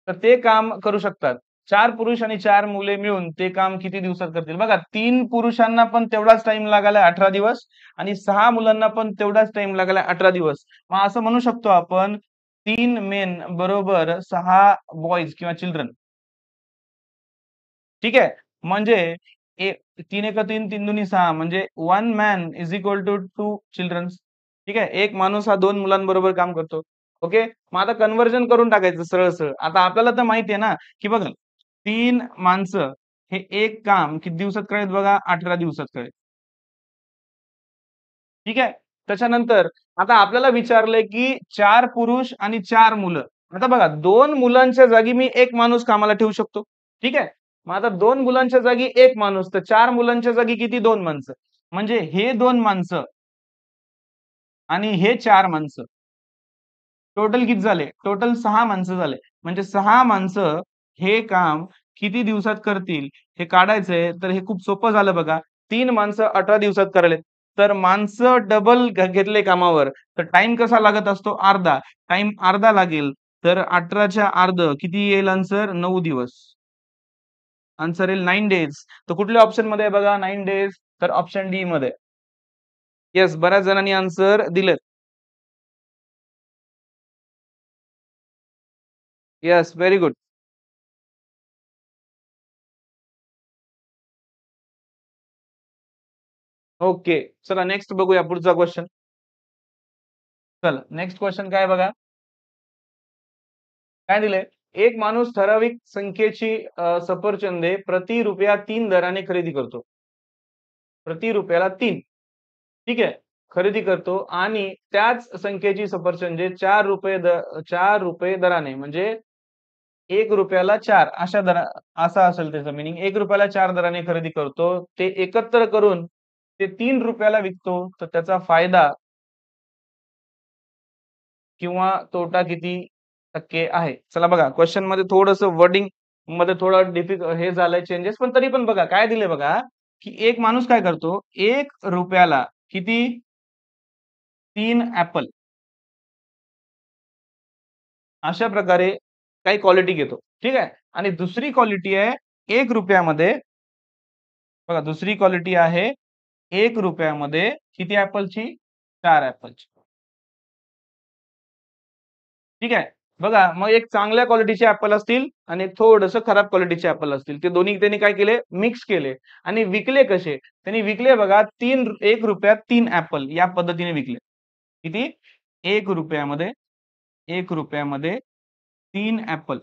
तर ते काम करू शकतात. 4 पुरुष आणि 4 मुले मिळून ते काम किती दिवसात करतील? बघा 3 पुरुषांना पण तेवढाच टाईम लागायला 18 दिवस आणि 6 मुलांना पण तेवढाच टाईम लागायला 18 दिवस. मग असं म्हणू शकतो आपण 3 मेन बरोबर 6 बॉयज किंवा चिल्ड्रन. ठीक आहे. म्हणजे ए 3 एका 3, 3 दुनी 6 म्हणजे 1 man is equal to 2 childrens. ठीक आहे. एक माणूस हा 2 मुलांबरोबर काम करतो. ओके. मग आता कन्व्हर्जन करून टाकायचं सरळ-सरळ. आता आपल्याला तर माहिती आहे ना, की बघा 3 माणसं हे एक काम किती दिवसात कळेल बघा 18 दिवसात कळेल. ठीक आहे. त्याच्यानंतर आता आपल्याला विचारलंय, की 4 पुरुष आणि 4 मुलं. आता बघा 2 मुलांच्या जागी मी 1 माणूस कामाला ठेवू शकतो. ठीक आहे. मग आता 2 मुलांच्या जागी 1 माणूस, तर 4 मुलांच्या जागी किती 2 माणसं. म्हणजे हे 2 माणसं आणि हे 4 माणसं. टोटल किती झाले? टोटल 6 माणसं झाले. म्हणजे 6 माणसं हे काम किती दिवसात करतील हे काढायचंय, तर हे खूप सोपं झालं बघा. 3 माणसं 18 दिवसात करायलेत. तर माणसं डबल घेतले कामावर, तर टाईम कसा लागत असतो? अर्धा. टाईम अर्धा लागेल. तर 18च्या अर्धं किती येईल आन्सर? 9 दिवस. आन्सर येईल 9 डेज. तर कुठल्या ऑप्शनमध्ये आहे बघा 9 डेज? तर ऑप्शन डी मध्ये. येस, बऱ्याच जणांनी आन्सर दिलेत. Yes, very good. ओके. चला नेक्स्ट बघूया पुढचा क्वेश्चन. चला नेक्स्ट क्वेश्चन काय बघा. काय दिलंय? एक माणूस ठराविक संख्येची सफरचंदे प्रति रुपया 3 दराने खरेदी करतो. प्रति रुपयाला 3. ठीक आहे. खरेदी करतो आणि त्याच संख्येची सफरचंदे ₹4 दराने म्हणजे ₹1 4 असा असेल त्याचं मीनिंग. ₹1 4 दराने खरेदी करतो. ते एकत्र करून ते ₹3 विकतो. तर त्याचा फायदा किंवा तोटा किती टक्के आहे? चला बघा क्वेशन मध्ये थोडंसं वर्डिंग मध्ये थोडं हे झालंय चेंजेस, पण तरी पण बघा काय दिलंय बघा, की एक माणूस काय करतो, ₹1 किती 3 ॲपल अशा प्रकारे काही क्वालिटी घेतो. ठीक आहे. आणि दुसरी क्वालिटी आहे ₹1 मध्ये बघा दुसरी क्वालिटी आहे ₹1 मध्ये किती ॲपलची? 4 ॲपलची. ठीक आहे. बघा मग एक चांगल्या क्वालिटीचे ॲपल असतील आणि एक थोडंसं खराब क्वालिटीचे ॲपल असतील. ते दोन्ही त्यांनी काय केले? मिक्स केले आणि विकले कसे? त्यांनी विकले बघा ₹1 3 ॲपल या पद्धतीने विकले. किती? 1 रुपयामध्ये 1 रुपयामध्ये 3 ऍपल,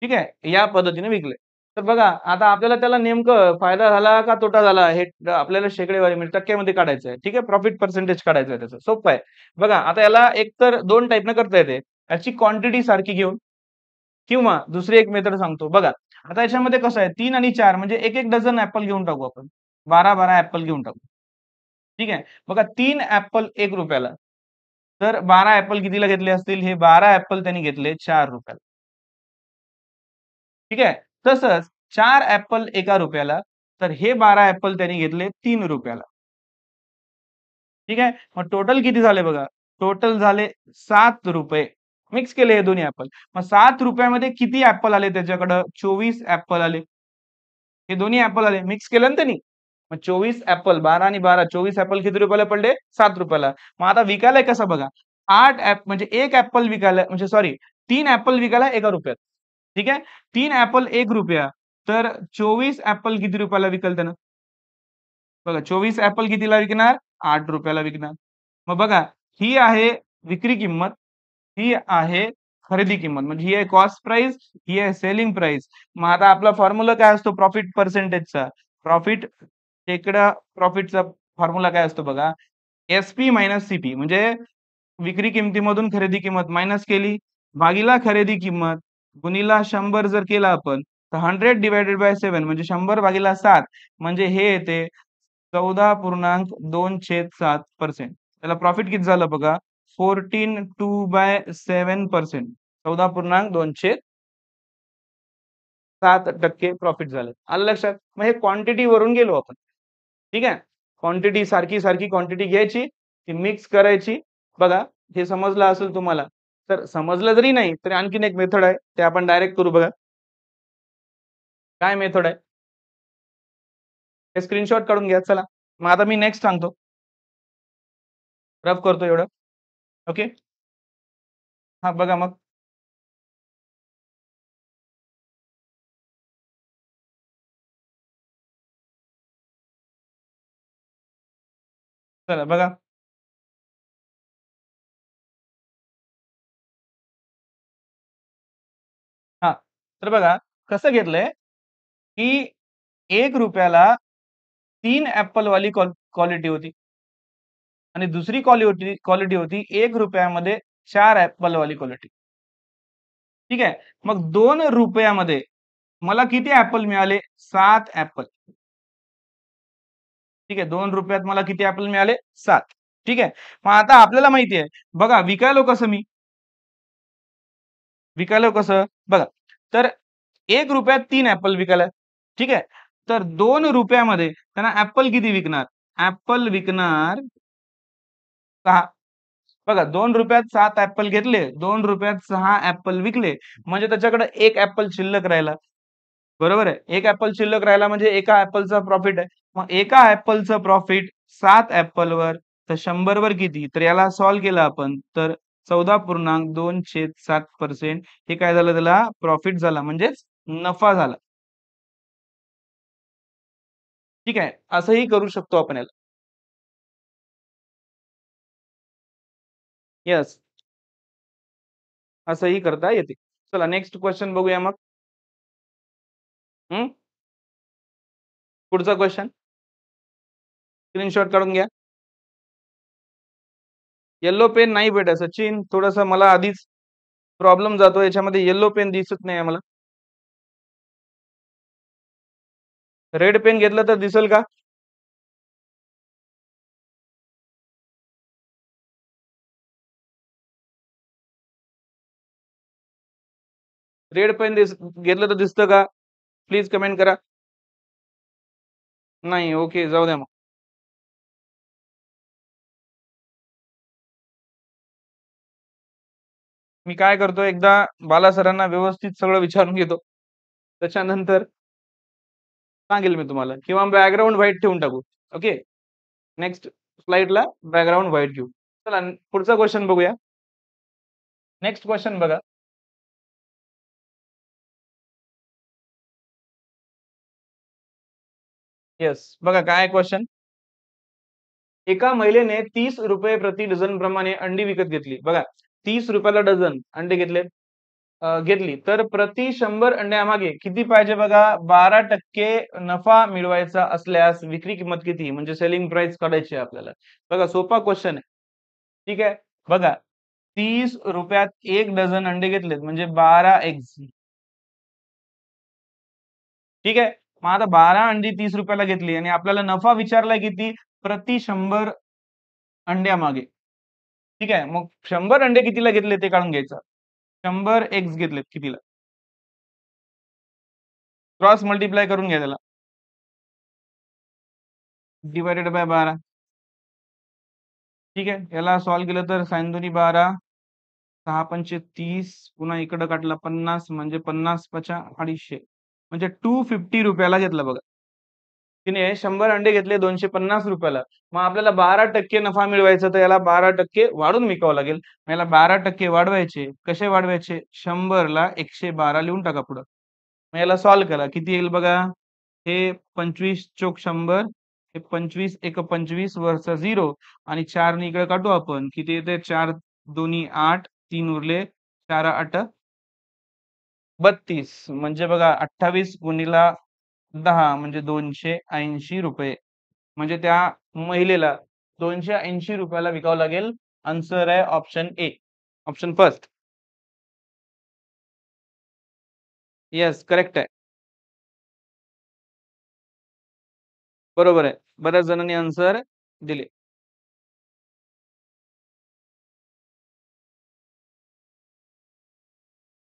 ठीक आहे, या पद्धतीने विकले. तर बघा आता आपल्याला त्याला नेमकं फायदा झाला का तोटा झाला हे आपल्याला शेकडेवारी म्हणजे टक्क्यामध्ये काढायचं आहे. ठीक आहे, प्रॉफिट पर्सेंटेज काढायचं आहे त्याचं. सोपं आहे. बघा आता याला एकतर 2 टाइपनं करता येते. याची क्वांटिटी सारखी घेऊन किंवा दुसरी एक मेथड सांगतो. बघा आता याच्यामध्ये कसं आहे 3 आणि 4 म्हणजे 1-1 डझन ॲपल घेऊन टाकू आपण. 12-12 ॲपल घेऊन टाकू. ठीक आहे. बघा 3 ॲपल ₹1 ला. तर 12 ॲपल कितीला घेतले असतील? हे 12 ॲपल त्यांनी घेतले ₹4. ठीक आहे. तसंच 4 ॲपल ₹1 तर हे 12 ॲपल त्यांनी घेतले ₹3. ठीक आहे. मग टोटल किती झाले बघा. टोटल झाले ₹7. मिक्स केले हे दोन्ही ॲपल. मग ₹7 मध्ये किती ॲपल आले त्याच्याकडं? 24 ॲपल आले. हे दोन्ही ॲपल आले. मिक्स केलं ना त्यांनी. मग 24 ॲपल 12 आणि 12 24 ॲपल किती रुपयाला पडले? ₹7. मग आता विकायलाय कसं बघा. 8 म्हणजे 1 ॲपल विकायला म्हणजे सॉरी 3 ॲपल विकायला ₹1. ठीक आहे. 3 ॲपल ₹1 तर 24 ॲपल किती रुपयाला विकल त्यानं? बघा 24 ॲपल कितीला विकणार? ₹8 विकणार. मग बघा ही आहे विक्री किंमत, ही आहे खरेदी किंमत. म्हणजे ही आहे कॉस्ट प्राईस, ही आहे सेलिंग प्राईस. मग आता आपला फॉर्म्युला काय असतो प्रॉफिट पर्सेंटेजचा? प्रॉफिट शेकडा प्रॉफिटचा फॉर्म्युला काय असतो बघा. एस-पी मायनस सी-पी म्हणजे विक्री किमतीमधून खरेदी किंमत मायनस केली, भागीला खरेदी किंमत, गुणीला 100 जर केला आपण, तर 100/7 म्हणजे 100/7 म्हणजे हे येते 14.2/7%. त्याला प्रॉफिट किती झालं बघा 14.2/7%. 14.2/7% प्रॉफिट झालं. आलं लक्षात? मग हे क्वांटिटी वरून गेलो आपण. ठीक आहे. क्वांटिटी सारखी क्वांटिटी घ्यायची, ती मिक्स करायची. बघा हे समजलं असेल तुम्हाला. तर समजलं जरी नाही, तरी आणखीन एक मेथड आहे. ते आपण डायरेक्ट करू बघा. काय मेथड आहे? हे स्क्रीनशॉट काढून घ्या चला. मग आता मी नेक्स्ट सांगतो. रफ करतो एवढं. ओके. हां, बघा मग. चला बघा. हां. तर बघा कसं घेतलंय, की ₹1 3 ॲपलवाली क्वालिटी होती आणि दुसरी क्वालिटी होती ₹1 मध्ये 4 ॲपलवाली क्वालिटी. ठीक आहे. मग ₹2 मध्ये मला किती ॲपल मिळाले? 7 ॲपल. ठीक आहे. ₹2 मला किती ॲपल मिळाले? 7. ठीक आहे. मग आता आपल्याला माहिती आहे. बघा विकायलो कसं मी? विकायलो कसं? बघा. तर ₹1 3 ॲपल विकायला. ठीक आहे. तर ₹2 मध्ये त्यांना ॲपल किती विकणार? ॲपल विकणार 6. बघा ₹2 7 ॲपल घेतले, ₹2 6 ॲपल विकले, म्हणजे त्याच्याकडे 1 ॲपल शिल्लक राहिला. बरोबर आहे. 1 ॲपल शिल्लक राहिला म्हणजे एका ॲपलचा प्रॉफिट आहे. मग एका ॲपलचं प्रॉफिट 7 ॲपलवर तर 100 वर किती? तर याला सॉल्व्ह केलं आपण तर 14.2/7% हे काय झालं त्याला प्रॉफिट झाला म्हणजेच नफा झाला. ठीक आहे. असंही करू शकतो आपण याला. येस. असंही करता येते. चला नेक्स्ट क्वेशन बघूया मग. हं. पुढचा क्वेशन स्क्रीनशॉट काढून घ्या. येलो पेन नाही भेटत सचिन. थोडंसं मला आधीच प्रॉब्लेम जातो याच्यामध्ये येलो पेन दिसत नाही आम्हाला. रेड पेन घेतलं तर दिसेल का? रेड पेन घेतलं तर दिसतं का? प्लीज कमेंट करा. नाही. ओके. जाऊ द्या मग. मी काय करतो एकदा बाला सरांना व्यवस्थित सगळं विचारून घेतो. त्याच्यानंतर सांगेल मी तुम्हाला किंवा बॅकग्राऊंड व्हाईट ठेवून टाकू. ओके. नेक्स्ट स्लाइडला बॅकग्राऊंड व्हाईट घेऊ. चला पुढचा क्वेशन बघूया. नेक्स्ट क्वेशन बघा. येस. बघा काय क्वेशन? एका महिलेने 30 रुपये प्रति डझन प्रमाणे अंडी विकत घेतली. बघा, 30 रुपयाला डझन अंडे घेतली तर प्रति 100 अंड्यामागे किती पाहिजे बघा, 12% नफा मिळवायचा असल्यास विक्री किंमत किती, म्हणजे सेलिंग प्राइस काढायची आहे आपल्याला. बघा, सोपा क्वेश्चन आहे. ठीक आहे. बघा, 30 रुपयात 1 डझन अंडे घेतलेत म्हणजे 12 एग्स. ठीक आहे. मग आता 12 अंडी 30 रुपयाला घेतली आणि आपल्याला नफा विचारलाय किती, प्रति 100 अंड्यामागे. ठीक आहे. मग 100 अंडे कितीला घेतले ते काढून घ्यायचं. 100 एग्स घेतलेत कितीला, क्रॉस मल्टिप्लाय करून घ्या त्याला. Divided by 12. ठीक आहे. याला सॉल्व्ह केलं तर साइन दोन्ही 12, 6 पंचे 30, पुन्हा इकडं काढला 50 म्हणजे 50 पचा 250, म्हणजे 250 रुपयाला घेतला बघा. तिने 100 अंडे घेतले 250 रुपयाला. मग आपल्याला 12% नफा मिळवायचा, तर याला 12% वाढून विकावं लागेल. मग याला 12% वाढवायचे. कसे वाढवायचे? 100 ला 112 लिहून टाका पुढं. मग याला सॉल्व्ह करा. किती येईल बघा? हे 25 चोक 100, हे 25 एक 25 वरचा 0 आणि 4 ने इकडे काढू आपण. किती येते? 4 दोन्ही 8, 3 उरले, 4 8 32, म्हणजे बघा 28 गुणिला 10 म्हणजे 280 रुपये. म्हणजे त्या महिलेला 280 रुपयाला विकावं लागेल. आन्सर आहे option A, option first. Yes, correct आहे. बरोबर आहे. बऱ्याच जणांनी आन्सर दिले.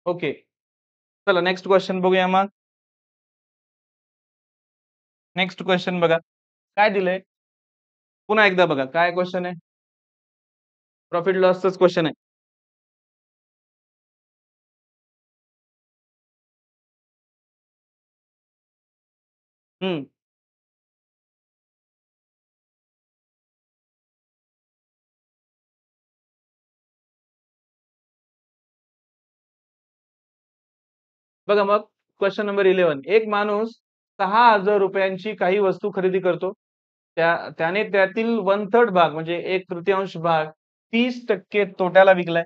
ओके, चला नेक्स्ट क्वेश्चन बघूया मग. नेक्स्ट क्वेश्चन बघा काय दिलंय. पुन्हा एकदा बघा काय क्वेश्चन आहे. प्रॉफिट लॉसचाच क्वेश्चन आहे. हम्म. बघा मग, क्वेश्चन नंबर 11. एक माणूस 6,000 रुपयांची काही वस्तू खरेदी करतो. त्याने त्यातील 1/3 भाग म्हणजे 1/3 भाग 30% तोट्याला विकलाय.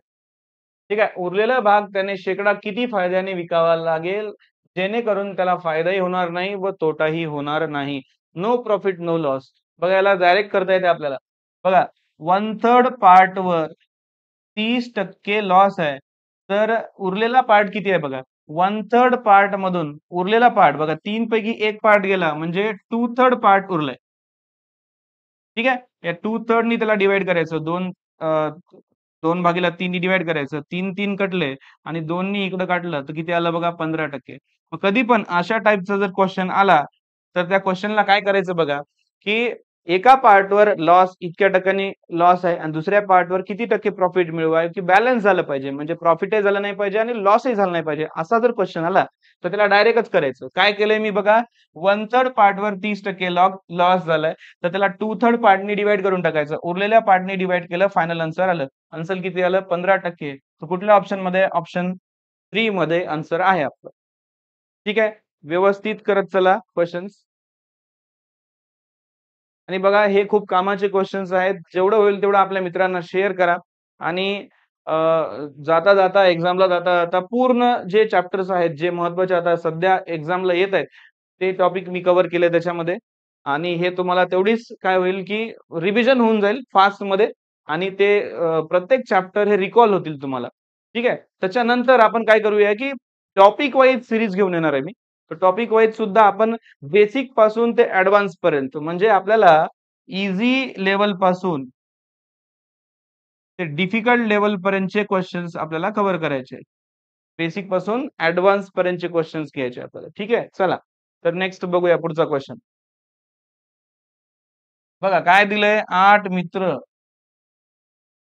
ठीक आहे. उरलेला भाग त्याने शेकडा किती फायद्याने विकावा लागेल, जेणेकरून त्याला फायदाही होणार नाही व तोटाही होणार नाही. No profit no loss. बघा, याला डायरेक्ट करता येते आपल्याला. बघा, 1/3 पार्टवर 30% लॉस आहे. तर उरलेला पार्ट किती आहे बघा. 1/3 पार्ट मधून उरलेला पार्ट बघा, 3 पैकी 1 पार्ट गेला म्हणजे 2/3 पार्ट उरलाय. ठीक आहे. या 2/3 नी त्याला डिवाइड करायचं. 2/3 नी डिवाइड करायचं. 3 कटले आणि 2 नी इकडे काढलं तर किती आलं बघा, 15%. मग कधी पण अशा टाइपचा जर क्वेश्चन आला तर त्या क्वेश्चनला काय करायचं बघा, की एका पार्टवर लॉस इतक्या टक्क्यांनी लॉस आहे आणि दुसऱ्या पार्टवर किती टक्के प्रॉफिट मिळवाय, की बॅलन्स झालं पाहिजे. म्हणजे प्रॉफिटही झालं नाही पाहिजे आणि लॉसही झालं नाही पाहिजे. असा जर क्वेश्चन आला तर त्याला डायरेक्टच करायचं. काय केलंय मी बघा, 1/3 पार्टवर 30% लॉस झालाय. तर त्याला 2/3 पार्टनी डिवाइड करून टाकायचं. उरलेल्या पार्टनी डिवाइड केलं, फायनल आन्सर आलं. आन्सर किती आलं? 15%. तर कुठल्या ऑप्शन मध्ये? ऑप्शन 3 मध्ये आन्सर आहे आपलं. ठीक आहे. व्यवस्थित करत चला क्वेश्चन्स. आणि बघा, हे खूप कामाचे क्वेश्चन्स आहेत. जेवढं होईल तेवढं आपल्या मित्रांना शेअर करा आणि अ, जाता जाता एक्झामला जाता जाता पूर्ण जे चॅप्टर्स आहेत, जे महत्वाचे आता सध्या एक्झामला येत आहेत, ते टॉपिक मी कव्हर केले त्याच्यामध्ये. आणि हे तुम्हाला तेवढीच काय होईल, की रिव्हिजन होऊन जाईल फास्टमध्ये आणि ते प्रत्येक चॅप्टर हे रिकॉल होतील तुम्हाला. ठीक आहे. त्याच्यानंतर आपण काय करूया, की टॉपिक वाईज सीरीज घेऊन येणार आहे मी. तर टॉपिक वाईज सुद्धा आपण बेसिक पासून ते ॲडव्हान्स पर्यंत, म्हणजे आपल्याला ईझी लेव्हल पासून ते डिफिकल्ट लेव्हल पर्यंतचे क्वेश्चन्स आपल्याला कव्हर करायचे आहेत. बेसिक पासून ॲडव्हान्स पर्यंतचे क्वेश्चन्स घ्यायचे आपल्याला. ठीक आहे. चला, तर नेक्स्ट बघूया पुढचा क्वेश्चन. बघा काय दिलंय. 8 मित्र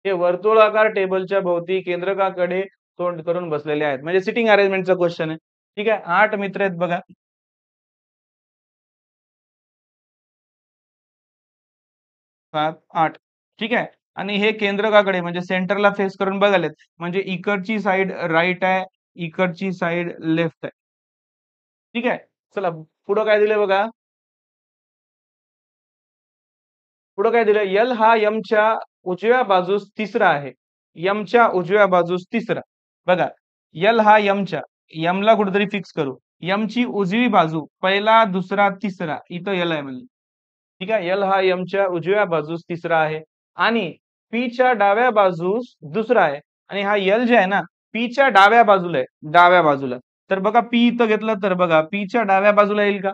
हे वर्तुळाकार टेबलच्या भोवती केंद्रकाकडे तोंड करून बसलेले आहेत. म्हणजे सिटिंग अरेंजमेंटचा क्वेश्चन आहे. ठीक आहे. 8 मित्र आहेत बघा. 7 8. ठीक आहे. आणि हे केंद्रकाकडे म्हणजे सेंटरला फेस करून बघायलेत. म्हणजे इकडची साइड राइट आहे, इकडची साइड लेफ्ट आहे. ठीक आहे. चला पुढं काय दिलंय बघा. पुढे काय दिलं? एल हा एमच्या उजव्या बाजूस तिसरा आहे. एमच्या उजव्या बाजूस तिसरा. बघा, एल हा एमच्या, एमला कुठेतरी फिक्स करू. एमची उजवी बाजू पहिला, दुसरा, तिसरा इथं एल आहे म्हणलं. ठीक आहे. एल हा एमच्या उजव्या बाजूस तिसरा आहे आणि पीच्या डाव्या बाजूस दुसरा आहे आणि हा एल जे आहे ना, पीच्या डाव्या बाजूला आहे, डाव्या बाजूला. तर बघा पी इथं घेतलं तर बघा पीच्या डाव्या बाजूला येईल का?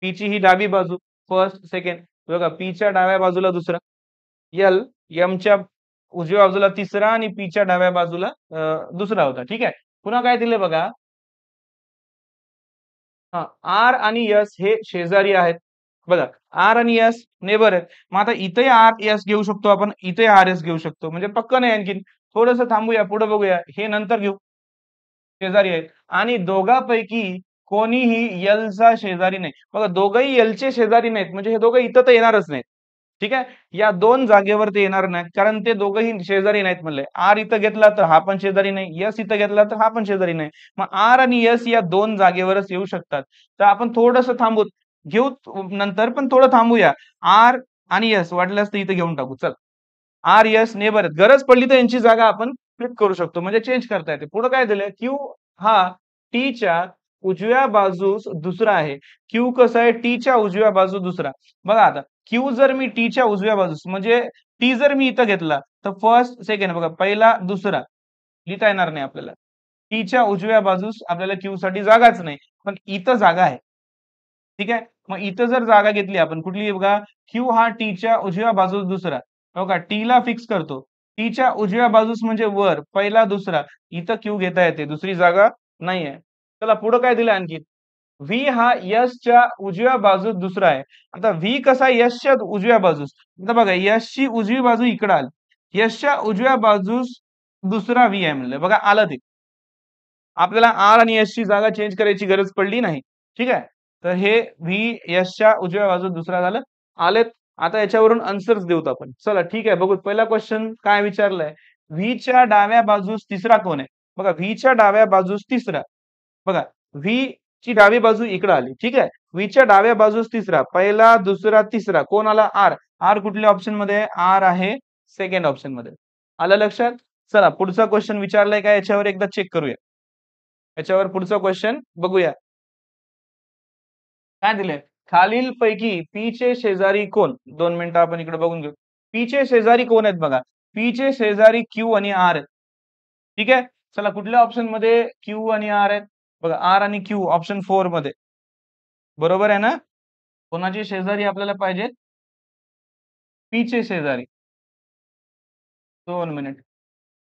पीची ही डावी बाजू, फर्स्ट, सेकंड. बघा पीच्या डाव्या बाजूला दुसरा, एल एमच्या उजव्या बाजूला तिसरा आणि पीच्या डाव्या बाजूला दुसरा होता. ठीक आहे. पुन्हा काय दिले बघा, हा आर आणि एस हे शेजारी आहेत. बघा आर आणि एस नेबर आहेत. मग आता इथे आर एस घेऊ शकतो आपण, इथे आर एस घेऊ शकतो. म्हणजे पक्क नाही आणखीन. थोडंसं थांबूया, पुढे बघूया. हे नंतर घेऊ. शेजारी आहेत आणि दोघांपैकी कोणीही एलचा शेजारी नाही. बघा दोघंही एलचे शेजारी नाहीत, म्हणजे हे दोघं इथं तर येणारच नाहीत. ठीक आहे. या दोन जागेवर ते येणार नाहीत, कारण ते दोघंही शेजारी नाहीत म्हणले. आर इथं घेतला तर हा पण शेजारी नाही, एस इथं घेतला तर हा पण शेजारी नाही. मग आर आणि एस या दोन जागेवरच येऊ शकतात. तर आपण थोडंसं थांबू, घेऊ नंतर, पण थोडं थांबूया. आर आणि एस वाटल्यास तर इथं घेऊन टाकू. चल, आर एस नेबर आहेत. गरज पडली तर यांची जागा आपण फ्लिप करू शकतो, म्हणजे चेंज करता येते. पुढे काय दिलंय? क्यू हा टीच्या उजव्या बाजूस दुसरा आहे. क्यू कसं आहे? टीच्या उजव्या बाजूस दुसरा. बघा आता क्यू जर मी टीच्या उजव्या बाजूस, म्हणजे टी जर मी इथं घेतला तर फर्स्ट, सेकंड, बघा पहिला, दुसरा लिहिता येणार नाही आपल्याला. टीच्या उजव्या बाजूस आपल्याला क्यू साठी जागाच नाही, पण इथं जागा आहे. ठीक आहे. मग इथं जर जागा घेतली आपण कुठली, बघा क्यू हा टीच्या उजव्या बाजूस दुसरा. बघा टीला फिक्स करतो. टीच्या उजव्या बाजूस म्हणजे वर पहिला, दुसरा. इथं क्यू घेता येते, दुसरी जागा नाहीये. चला पुढे काय दिलं आणखी? व्ही हा यशच्या उजव्या बाजूस दुसरा आहे. आता व्ही कसा यशच्या उजव्या बाजूस? आता बघा यशची उजवी बाजू इकडे आली, यशच्या उजव्या बाजूस दुसरा व्ही आहे म्हणलं. बघा आलं ते. आपल्याला आर आणि एस ची जागा चेंज करायची गरज पडली नाही. ठीक आहे. तर हे व्ही एसच्या उजव्या बाजूस दुसरा झालं. आलेत. आता याच्यावरून आन्सर्स देऊत आपण. चला ठीक आहे, बघू पहिला क्वेश्चन काय विचारलाय. व्हीच्या डाव्या बाजूस तिसरा कोण आहे? बघा व्हीच्या डाव्या बाजूस तिसरा. बघा व्ही ची डावी बाजू इकडे आली. ठीक आहे. व्हीच्या डाव्या बाजूस तिसरा, पहिला, दुसरा, तिसरा कोण आला? आर. आर कुठल्या ऑप्शन मध्ये? आर आहे सेकंड ऑप्शन मध्ये. आलं लक्षात? चला पुढचा क्वेश्चन विचारलाय का याच्यावर एकदा चेक करूया. याच्यावर पुढचा क्वेश्चन बघूया. काय दिलंय? खालील पैकी पी चे शेजारी कोण? 2 मिनिटं आपण इकडे बघून घेऊ. पी चे शेजारी कोण आहेत बघा. पी चे शेजारी क्यू आणि आर आहेत. ठीक आहे. चला कुठल्या ऑप्शन मध्ये क्यू आणि आर आहेत? बघा आर आणि क्यू ऑप्शन 4 मध्ये. बरोबर आहे ना? कोणाचे शेजारी आपल्याला पाहिजेत? पी चे शेजारी. 2 मिनिट.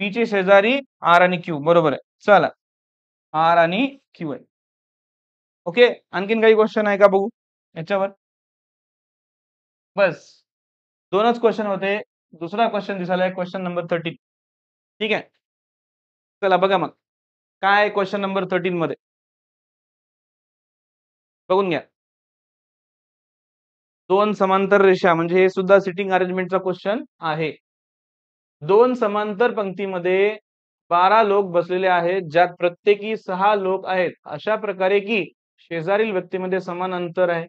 पी चे शेजारी आर आणि क्यू. बरोबर आहे. चला आर आणि क्यू आहे. ओके. आणखीन काही क्वेश्चन आहे का बघू याच्यावर? बस दोनच क्वेश्चन होते. दुसरा क्वेश्चन दिसायला क्वेश्चन नंबर 13. ठीक आहे. चला बघा मग काय क्वेश्चन नंबर 13 मध्ये बघून घ्या. दोन समांतर रेषा, म्हणजे हे सुद्धा सिटिंग अरेंजमेंटचा क्वेश्चन आहे. दोन समांतर पंक्तीमध्ये 12 लोक बसलेले आहेत, ज्यात प्रत्येकी 6 लोक आहेत. अशा प्रकारे की शेजारील व्यक्तीमध्ये समान अंतर आहे.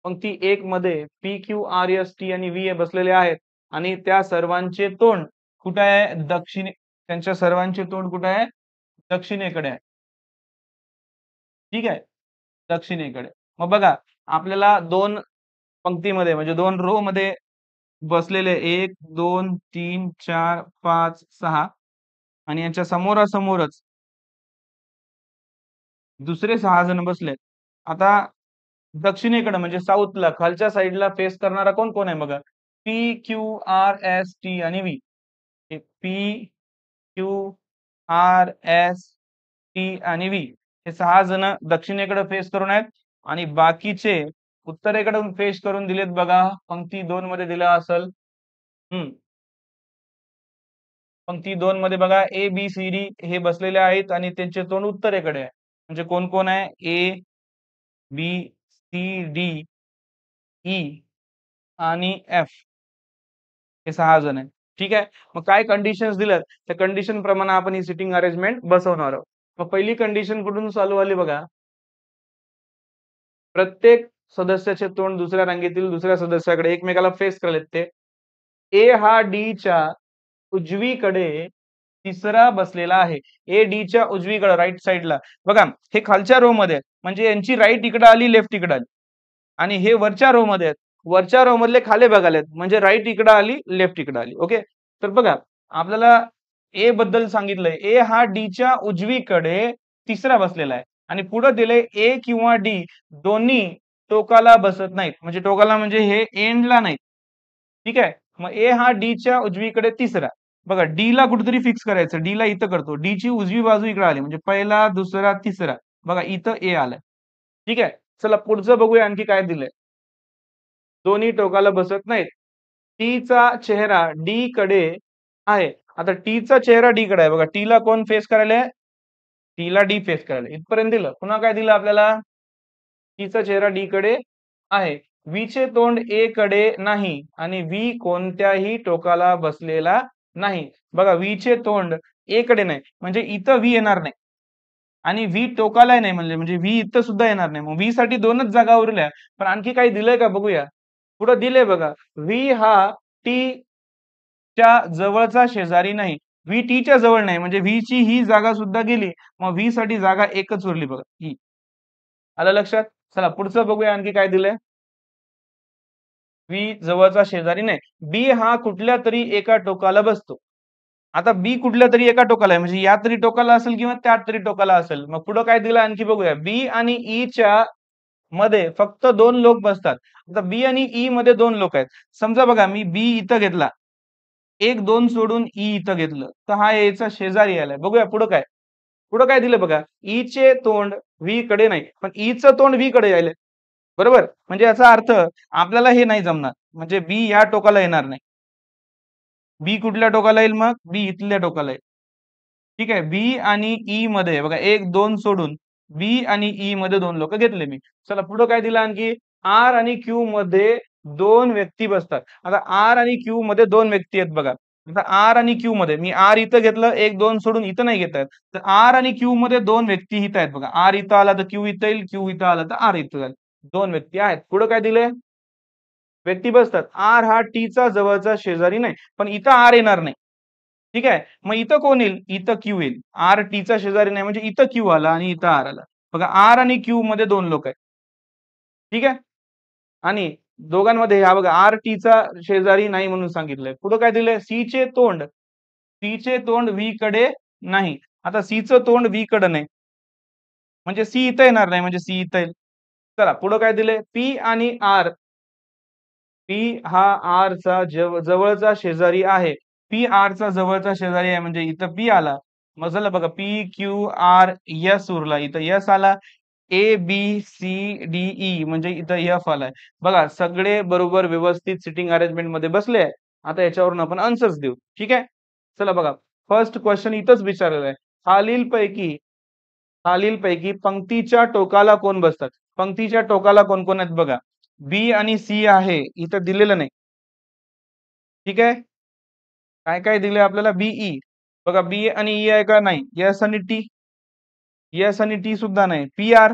पंक्ती 1 मध्ये P, Q, R, S, T आणि व्ही हे बसलेले आहेत आणि त्या सर्वांचे तोंड कुठे आहे? दक्षिणे. त्यांच्या सर्वांचे तोंड कुठे आहे? दक्षिणेकडे आहे. ठीक आहे. दक्षिणेकडे. मग बघा आपल्याला दोन पंक्तीमध्ये, म्हणजे दोन रो मध्ये बसलेले 1, 2, 3, 4, 5, 6 आणि यांच्या समोरासमोरच दुसरे 6 जण बसलेत. आता दक्षिणेकडे म्हणजे साऊथला खालच्या साईडला फेस करणारा कोण कोण आहे बघा. P, Q, R, S, T आणि V. P, Q, R, S, T आणि व्ही हे 6 जण दक्षिणेकडे फेस करून आहेत आणि बाकीचे उत्तरेकडून फेस करून दिलेत बघा. पंक्ती 2 मध्ये दिला असेल. पंक्ती 2 मध्ये बघा ए, बी, सी, डी हे बसलेले आहेत आणि त्यांचे तोंड उत्तरेकडे आहे. म्हणजे कोण कोण आहे? ए, बी, सी, डी, ई आणि एफ हे 6 जण आहेत. ठीक आहे. मग काय कंडिशन्स दिल्यात त्या कंडिशन प्रमाणे आपण ही सिटिंग अरेंजमेंट बसवणार आहोत. मग पहिली कंडिशन कुठून चालू आली बघा. प्रत्येक सदस्याचे तोंड दुसऱ्या रांगेतील दुसऱ्या सदस्याकडे एकमेकाला फेस करायलेत ते. ए हा डीच्या उजवीकडे तिसरा बसलेला आहे. ए डीच्या उजवीकडे राईट साईडला बघा, हे खालच्या रो मध्ये आहे. म्हणजे यांची राईट इकडे आली, लेफ्ट इकडे आली. आणि हे वरच्या रो मध्ये आहेत. वरच्या रो मधले खाली बघायला म्हणजे राईट इकडे आली, लेफ्ट इकडे आली. ओके, तर बघा आपल्याला ए बद्दल सांगितलंय. ए हा डीच्या उजवीकडे तिसरा बसलेला आहे आणि पुढे दिलंय ए किंवा डी दोन्ही टोकाला बसत नाहीत. म्हणजे टोकाला म्हणजे हे एंडला नाहीत. ठीक आहे. मग ए हा डीच्या उजवीकडे तिसरा. बघा डी ला कुठेतरी फिक्स करायचं. डी ला इथं करतो. डी ची उजवी बाजू इकडे आली म्हणजे पहिला, दुसरा, तिसरा. बघा इथं ए आलाय. ठीक आहे. चला पुढचं बघूया आणखी काय दिलंय. दोन्ही टोकाला बसत नाहीत. टीचा चेहरा डी कडे आहे. आता टीचा चेहरा डी कडे आहे. बघा टीला कोण फेस करायला? टीला डी फेस करायला. इथपर्यंत दिलं. पुन्हा काय दिलं आपल्याला? टीचा चेहरा डी कडे आहे. वीचे तोंड ए कडे नाही आणि वी कोणत्याही टोकाला बसलेला नाही. बघा वीचे तोंड ए कडे नाही म्हणजे इथं वी येणार नाही आणि वी टोकाला नाही म्हणजे वी इथं सुद्धा येणार नाही. मग वी साठी दोनच जागा उरल्या. पण आणखी काही दिलंय का बघूया. पुढे दिले बघा. व्ही हा टी च्या जवळचा शेजारी नाही. व्ही टी च्या जवळ नाही म्हणजे व्ही ची ही जागा सुद्धा गेली. मग व्ही साठी जागा एकच उरली बघा ही. आलं लक्षात? चला पुढचं बघूया आणखी काय दिलंय. बी जवळचा शेजारी नाही. बी हा कुठल्या तरी एका टोकाला बसतो. आता बी कुठल्या तरी एका टोकाला आहे म्हणजे या तरी टोकाला असेल किंवा त्या तरी टोकाला असेल. मग पुढे काय दिलं आणखी बघूया. बी आणि ई च्या मध्ये फक्त दोन लोक बसतात. आता बी आणि ई मध्ये दोन लोक आहेत. समजा बघा मी बी इथं घेतला. एक दोन सोडून ई इथं घेतलं तर हा याचा शेजारी आलाय. बघूया पुढे काय. पुढे काय दिलं बघा. ई चे तोंड व्ही कडे नाही पण ई चं तोंड व्ही कडे यायलंय. बरोबर म्हणजे याचा अर्थ आपल्याला हे नाही जमणार म्हणजे बी या टोकाला येणार नाही. बी कुठल्या टोकाला येईल मग? बी इथल्या टोकाला येईल. ठीक आहे. बी आणि ई मध्ये बघा एक दोन सोडून बी आणि ई मध्ये दोन लोक घेतले मी. चला पुढे काय दिलं आणखी. आर आणि क्यू मध्ये दोन व्यक्ती बसतात. आता आर आणि क्यू मध्ये दोन व्यक्ती आहेत बघा. आता आर आणि क्यू मध्ये मी आर इथं घेतलं एक दोन सोडून इथं नाही घेत आहेत. तर आर आणि क्यू मध्ये दोन व्यक्ती इथं आहेत बघा. आर इथं आला तर क्यू इथं येईल, क्यू इथं आला तर आर इथं जाईल. दोन व्यक्ती आहेत. पुढे काय दिले. व्यक्ती बसतात. आर हा टीचा जवळचा शेजारी नाही पण इथं आर येणार नाही. ठीक आहे. मग इथं कोण येईल? इथं क्यू येईल. आर टीचा शेजारी नाही म्हणजे इथं क्यू आला आणि इथं आर आला. बघा आर आणि क्यू मध्ये दोन लोक आहेत. ठीक आहे. आणि दोघांमध्ये हा बघा आर टीचा शेजारी नाही म्हणून सांगितलंय. पुढे काय दिलंय. सी चे तोंड व्ही कडे नाही. आता सी चं तोंड व्ही कडे नाही म्हणजे सी इथं येणार नाही म्हणजे सी इथं येईल. चला पुढे काय दिलंय. पी आणि आर पी हा आर चा जवळचा शेजारी आहे. पी आर चा जवळचा शेजारी आहे म्हणजे इथं पी आला. मग झालं बघा पी क्यू आर एस उरला. इथं एस आला. A B C D E म्हणजे इथं एफ आलाय. बघा सगळे बरोबर व्यवस्थित सिटिंग अरेंजमेंट मध्ये बसले आहे. आता याच्यावरून आपण आन्सर्स देऊ. ठीक आहे. चला बघा फर्स्ट क्वेश्चन इथंच विचारलेलं आहे. खालीलपैकी पंक्तीच्या टोकाला कोण बसतात. पंक्तीच्या टोकाला कोण कोण आहेत बघा. बी आणि सी आहे इथं दिलेलं नाही. ठीक आहे. काय काय दिलंय आपल्याला. बीई बघा बी आणि ई आहे का नाही. एस आणि टी. एस आणि टी सुद्धा नाही. पी आर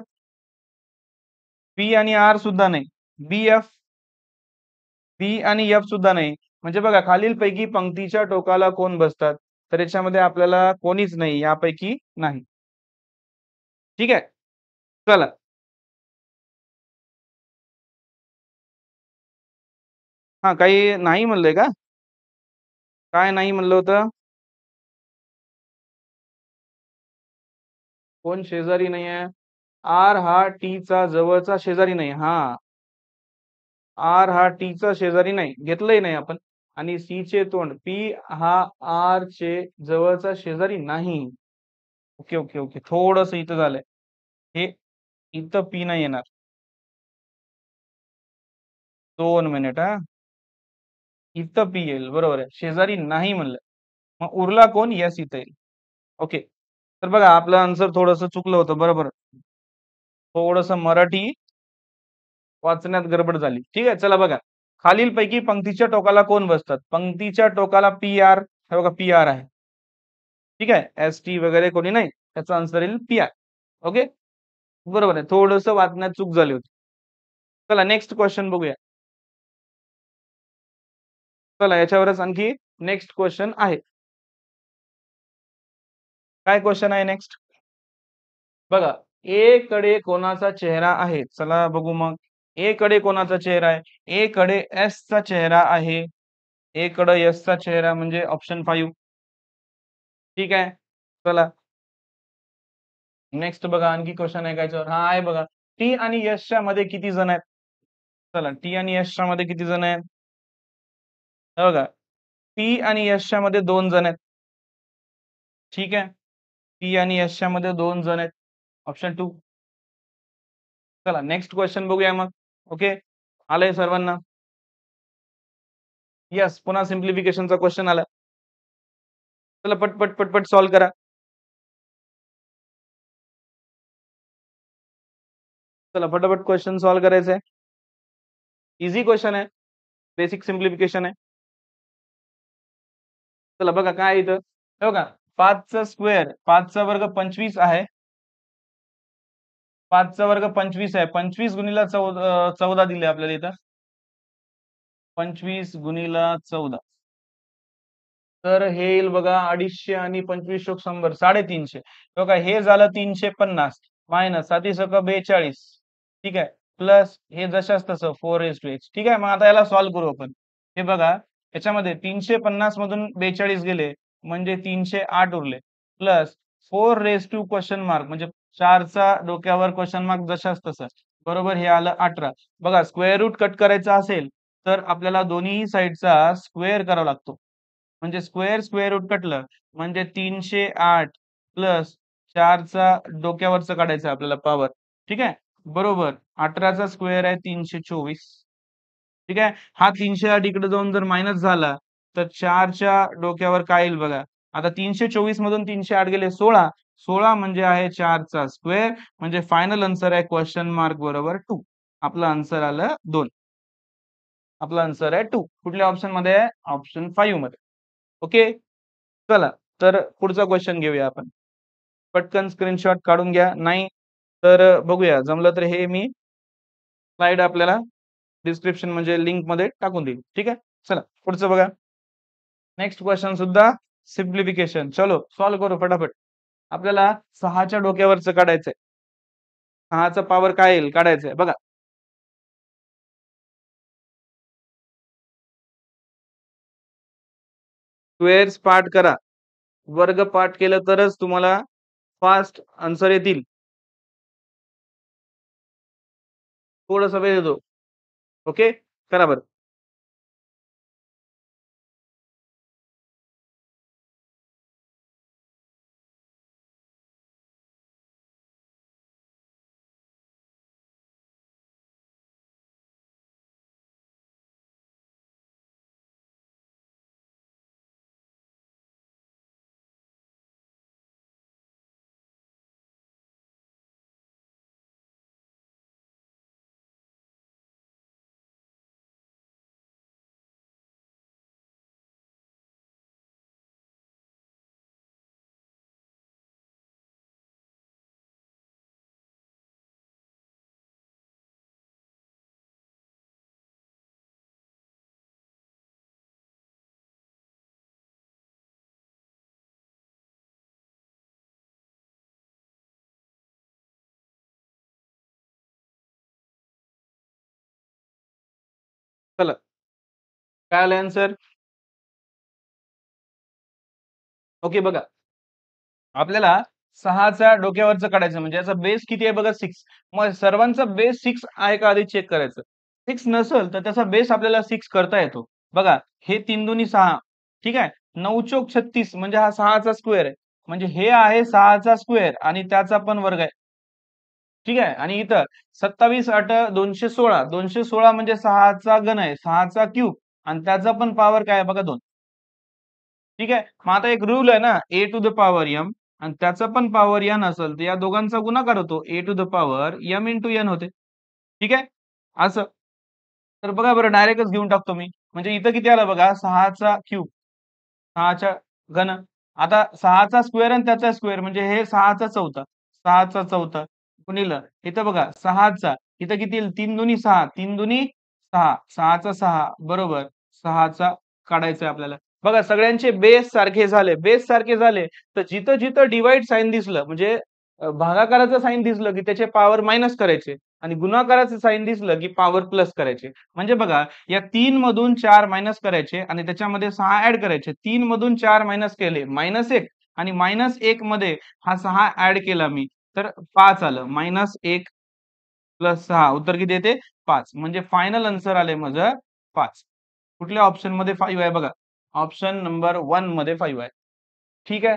पी आणि आर सुद्धा नाही. बी एफ बी आणि एफ सुद्धा नाही. म्हणजे बघा खालीलपैकी पंक्तीच्या टोकाला कोण बसतात. तर याच्यामध्ये आपल्याला कोणीच नाही यापैकी नाही. ठीक आहे. चला हा काही नाही म्हणलंय का. काय नाही म्हणलं होतं. कोण शेजारी नाही आहे. आर हा टीचा जवळचा शेजारी नाही. हा आर हा टीचा शेजारी नाही घेतलंय नाही आपण. आणि सी चे तोंड पी हा आर चे जवळचा शेजारी नाही. ओके ओके ओके थोडस इथं झालंय. हे इथं पी नाही येणार. 2 मिनिट हा. इथं पी येईल बरोबर आहे. शेजारी नाही म्हणलं. मग उरला कोण. यस इथं येईल. ओके. तर बघा आपलं आन्सर थोडस चुकलं होतं बरोबर. थोडस मराठी वाचण्यात गडबड झाली. ठीक आहे. चला बघा खालीलपैकी पंक्तीच्या टोकाला कोण बसतात. पंक्तीच्या टोकाला पी आर. हे बघा पी आर आहे. ठीक आहे. एस टी वगैरे कोणी नाही. त्याचा आन्सर येईल पी आर. ओके बरोबर आहे. थोडस वाचण्यात चूक झाली होती. चला नेक्स्ट क्वेश्चन बघूया. चला याच्यावरच आणखी नेक्स्ट क्वेश्चन आहे. काय क्वेश्चन आहे नेक्स्ट? बघा, ए कडे कोणाचा चेहरा आहे? चला बघू मग. ए कडे कोणाचा चेहरा आहे? ए कडे एस चा चेहरा आहे. ए कडे एस चा चेहरा म्हणजे ऑप्शन 5. ठीक आहे. चला नेक्स्ट बघा, आणखी क्वेश्चन आहे का याच्यावर? हा आहे बघा. टी आणि यशच्या मध्ये किती जण आहेत? चला, टी आणि यशच्या मध्ये किती जण आहेत? हे बघा, टी आणि यशच्या मध्ये 2 जण आहेत. ठीक आहे. टी आणि यशच्या मध्ये 2 जण आहेत. ऑप्शन 2. चला नेक्स्ट क्वेश्चन बघूया मग. ओके. आलंय सर्वांना? येस, पुन्हा सिम्प्लिफिकेशनचा क्वेश्चन आला. चला पटपट पटपट सॉल्व्ह करा. चला फटाफट क्वेश्चन सॉल्व्ह करायचे आहे. इझी क्वेश्चन आहे. बेसिक सिम्प्लिफिकेशन आहे. चला बघा काय आहे इथं. हे बघा, 5चा स्क्वेअर, 5चा वर्ग 25 आहे. 5चा वर्ग 25 आहे. 25 गुणिले 14 दिले आपल्याला इथं. 25 गुणिले 14. तर हे येईल बघा 250 आणि 25 = 100, 350. बघा हे झालं 350 मायनस 7 × 42. ठीक आहे. प्लस हे जशाच तसं 4x. ठीक आहे. मग आता याला सॉल्व्ह करू आपण. हे बघा, याच्यामध्ये 350 मधून 42 गेले म्हणजे 308 उरले. प्लस 4 क्वेश्चन मार्क म्हणजे 4चा डोक्यावर क्वेश्चन मार्क जशाच तसं. बरोबर हे आलं 18. बघा स्क्वेअर रूट कट करायचा असेल तर आपल्याला दोन्ही साइडचा स्क्वेअर करावा लागतो. म्हणजे स्क्वेअर रूट कटलं म्हणजे 308 प्लस 4चा डोक्यावरचं काढायचं आपल्याला पॉवर. ठीक आहे. बरोबर 18चा स्क्वेअर आहे 324. ठीक आहे. हा 308 इकडे जाऊन जर मायनस झाला तर 4च्या डोक्यावर काय येईल बघा. आता 324 मधून 308 गेले 16. 16 म्हणजे आहे 4चा स्क्वेअर म्हणजे फायनल आन्सर आहे क्वेश्चन मार्क बरोबर 2. आपलं आन्सर आलं 2. आपला आन्सर आहे 2. कुठल्या ऑप्शन मध्ये आहे? ऑप्शन 5 मध्ये. ओके. चला तर पुढचा क्वेश्चन घेऊया आपण. पटकन स्क्रीनशॉट काढून घ्या. नाही तर बघूया. जमलं तर हे मी स्लाइड आपल्याला डिस्क्रिप्शन म्हणजे लिंक मध्ये टाकून देईल. ठीक आहे. चला पुढचं बघा. नेक्स्ट क्वेश्चन सुद्धा सिम्प्लिफिकेशन. चलो सॉल्व्ह करू फटाफट. आपल्याला 6च्या डोक्यावरचं काढायचंय. 6चा पॉवर काय येईल काढायचंय बघा. स्क्वेअर्स पार्ट करा. वर्ग पार्ट केलं तरच तुम्हाला फास्ट आन्सर येतील. थोडासा वेळ देतो. ओके. करा बरं. चला. काय आलं आन्सर? ओके बघा. आपल्याला 6च्या डोक्यावरचं काढायचं म्हणजे याचा बेस किती आहे बघा 6. मग सर्वांचा बेस 6 आहे का आधी चेक करायचं. 6 नसेल तर त्याचा बेस आपल्याला 6 करता येतो. बघा हे 3 दुनी 6. ठीक आहे. 9 चोक 36 म्हणजे हा 6चा स्क्वेअर आहे. म्हणजे हे आहे 6चा स्क्वेअर आणि त्याचा पण वर्ग आहे. ठीक आहे. आणि इथं 27 8 216. 216 म्हणजे 6चा घन आहे. 6चा क्यूब आणि त्याचा पण पॉवर काय आहे बघा 2. ठीक आहे. मग आता एक रूल आहे ना ए टू द पॉवर एम आणि त्याचा पण पॉवर एन असेल तर या दोघांचा गुणाकार होतो A to the power M into N होते. ठीक आहे. असं. तर बघा बरं डायरेक्टच घेऊन टाकतो मी. म्हणजे इथं किती आलं बघा 6चा क्यूब 6च्या घन. आता 6चा स्क्वेअर आणि त्याचा स्क्वेअर म्हणजे हे 6चा चौथा. 6चा चौथा गुणिलं इथं बघा 6चा इथं किती येईल 3 दुनी 6 3 दुनी 6 6चा 6 बरोबर 6चा काढायचंय आपल्याला. बघा सगळ्यांचे बेस सारखे झाले. बेस सारखे झाले तर जिथं जिथं डिव्हाइड साइन दिसलं म्हणजे भागाकाराचं साइन दिसलं की त्याचे पॉवर मायनस करायचे आणि गुणाकाराचं साइन दिसलं की पॉवर प्लस करायचे. म्हणजे बघा या 3 मधून 4 मायनस करायचे आणि त्याच्यामध्ये 6 ऍड करायचे. 3 मधून 4 मायनस केले -1 आणि -1 मध्ये हा 6 ऍड केला मी तर 5 आलं. -1 प्लस 6 उत्तर किती येते? 5. म्हणजे फायनल आन्सर आले माझं 5. कुठल्या ऑप्शन मध्ये 5 आहे बघा. ऑप्शन नंबर 1 मध्ये 5 आहे. ठीक आहे.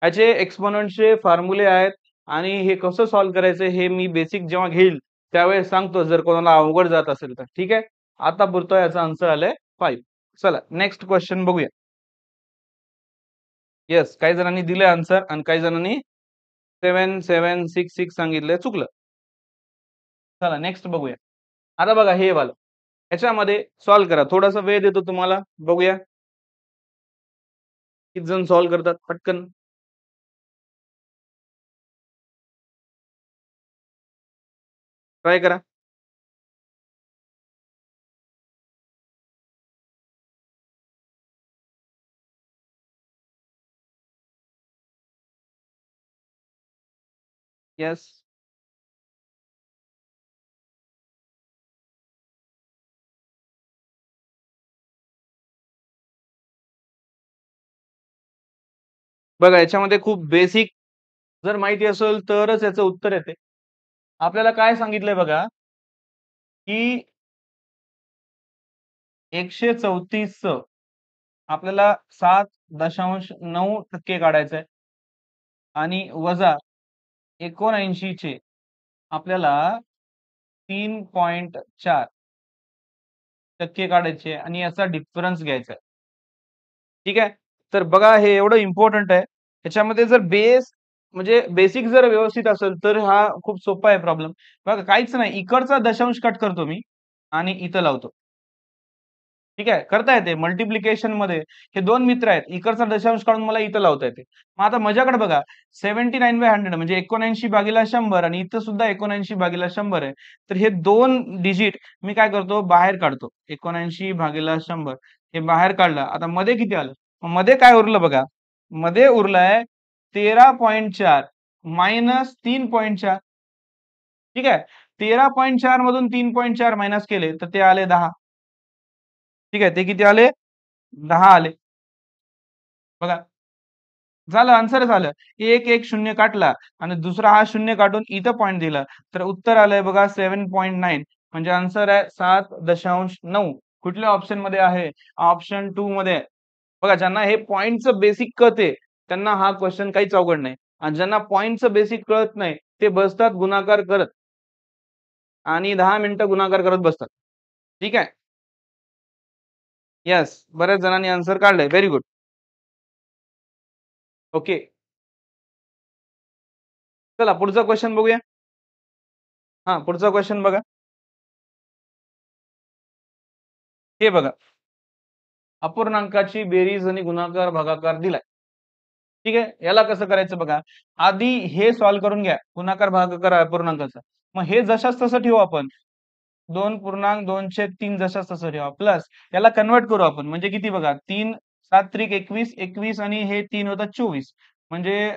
याचे एक्सपोनेंटचे फॉर्म्युले आहेत आणि हे कसं सॉल्व्ह करायचं हे मी बेसिक जेव्हा घेईल त्यावेळेस सांगतो जर कोणाला अवघड जात असेल तर. ठीक आहे. आता पुरतो याचा आन्सर आलाय 5. चला नेक्स्ट क्वेश्चन बघूया. येस काही जणांनी दिले आन्सर आणि काही जणांनी 7, 7, 6, 6 सांगितलंय चुकलं. चला नेक्स्ट बघूया. आता बघा हे वालं. ह्याच्यामध्ये सॉल्व्ह करा. थोडासा वेळ देतो तुम्हाला. बघूया. किती जण सॉल्व्ह करतात पटकन. ट्राय करा. येस. बघा याच्यामध्ये खूप बेसिक जर माहिती असेल तरच याचं उत्तर येते. आपल्याला काय सांगितलंय बघा, की 134चं आपल्याला 7.9% काढायचंय आणि वजा 79 चे आपल्याला 3.4% काढायचे आणि याचा डिफरन्स घ्यायचा आहे. ठीक आहे. तर बघा हे एवढं इम्पोर्टंट आहे. ह्याच्यामध्ये जर बेस म्हणजे बेसिक जर व्यवस्थित असेल तर हा खूप सोपा आहे प्रॉब्लेम. बघा काहीच नाही. इकडचा दशांश कट करतो मी आणि इथं लावतो. ठीक आहे. करता येते मल्टिप्लिकेशनमध्ये हे 2 मित्र आहेत. इकडचा दशांश काढून मला इथं लावता येते. मग आता माझ्याकडे बघा 79/100 म्हणजे 79/100 आणि इथं सुद्धा 79/100 आहे. तर हे 2 डिजिट मी काय करतो बाहेर काढतो. 79/100 हे बाहेर काढलं. आता मध्ये किती आलं? मग मध्ये काय उरलं बघा. मध्ये उरलाय 13.4 मायनस 3.4 ठीक आहे. 13.4 मधून 3.4 मायनस केले तर ते आले 10. ठीक आहे. ते किती आले? 10 आले. बघा. झालं आन्सर झालं. 1, 1 शून्य काटला आणि दुसरा हा शून्य काढून इथं पॉइंट दिला. तर उत्तर आलंय बघा 7.9 म्हणजे आन्सर आहे 7.9. कुठल्या ऑप्शन मध्ये आहे? ऑप्शन 2 मध्ये आहे. बघा ज्यांना हे पॉइंटचं बेसिक कळते त्यांना हा क्वेश्चन काहीच अवघड नाही. आणि ज्यांना पॉइंटचं बेसिक कळत नाही ते बसतात गुणाकार करत आणि 10 मिनिटं गुणाकार करत बसतात. ठीक आहे. येस. बऱ्याच जणांनी आन्सर काढलंय. Very good. ओके. चला पुढचा क्वेश्चन बघूया. हां, पुढचा क्वेश्चन बघा. हे बघा. अपूर्णांकाची बेरीज आणि गुणाकार, भागाकार दिलाय. ठीक आहे. याला कसं करायचं बघा. आधी हे सॉल्व्ह करून घ्या. गुणाकार, भागाकार अपूर्णांकाचा. मग हे जशास तसं ठेवू आपण. 2.2/3 जशास तसं ठेवा. प्लस याला कन्व्हर्ट करू आपण. म्हणजे किती बघा 3 7 त्रिक 21, 21 आणि हे 3 होतात 24. म्हणजे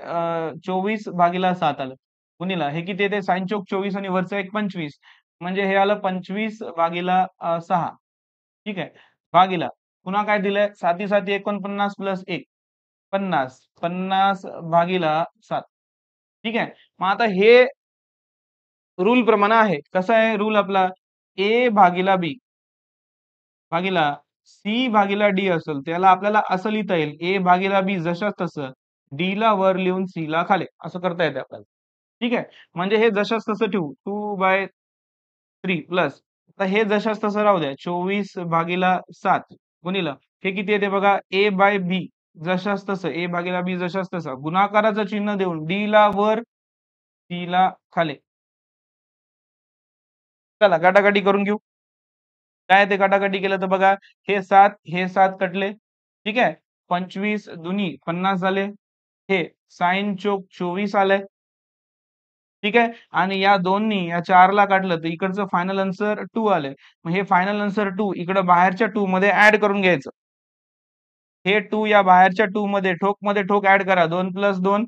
24/7 आलं. गुणिला हे किती येते sin चोक 24 आणि वरचं एक 25. म्हणजे हे आलं 25/6. ठीक आहे. भागीला पुन्हा काय दिलंय 7 7 49 प्लस 1 50 50/7. ठीक आहे. मग आता हे रूल प्रमाणे आहे. कसा आहे रूल आपला ए भागीला बी भागीला सी भागीला डी असेल त्याला आपल्याला असं लिहिता येईल ए भागीला बी जशास तसं डी ला वर लिहून सी ला खाली असं करता येते आपल्याला. ठीक आहे. म्हणजे हे जशास तसं ठेवू 2/3 प्लस आता हे जशास तसं राहू द्या 24/7 गुणिलं हे किती येते बघा ए बाय बी जशास तसं ए भागीला बी जशास तसं गुणाकाराचं चिन्ह देऊन डी ला वर सी ला खाली. चला काटाकाटी करून घेऊ. काय ते काटाकाटी केलं तर बघा हे 7 कटले. ठीक आहे. 25 दुनी 50 झाले. हे साइन चोक 24 आलंय. ठीक आहे. आणि या दोन्ही या 4 ला काढलं तर इकडचं फायनल आन्सर 2 आलंय. मग हे फायनल आन्सर 2 इकडं बाहेरच्या 2 मध्ये ऍड करून घ्यायचं. हे 2 या बाहेरच्या 2 मध्ये मध्ये ठोक ऍड करा. 2 + 2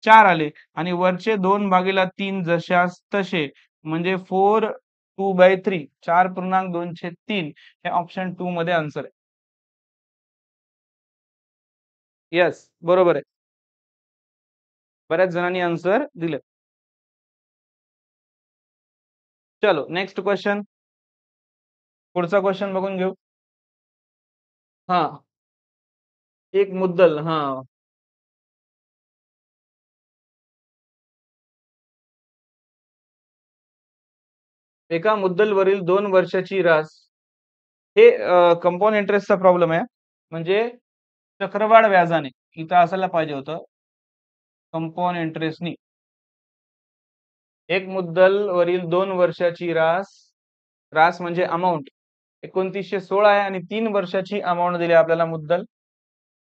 4 आले आणि वरचे 2/3 जशास तसे म्हणजे 4/2/3 4.203 हे ऑप्शन 2 मध्ये आन्सर आहे. येस, बरोबर आहे. बऱ्याच जणांनी आन्सर दिलं. चलो नेक्स्ट क्वेश्चन. पुढचा क्वेश्चन बघून घेऊ. हां, एक मुद्दल. हां. एका मुद्दलवरील 2 वर्षाची रास हे कंपाऊंड इंटरेस्टचा प्रॉब्लेम आहे. म्हणजे चक्रवाढ व्याजाने. इथं असायला पाहिजे होतं कंपाऊंड इंटरेस्टनी. एक मुद्दल वरील 2 वर्षाची रास, रास म्हणजे अमाउंट 2916 आहे आणि 3 वर्षाची अमाउंट दिली आपल्याला मुद्दल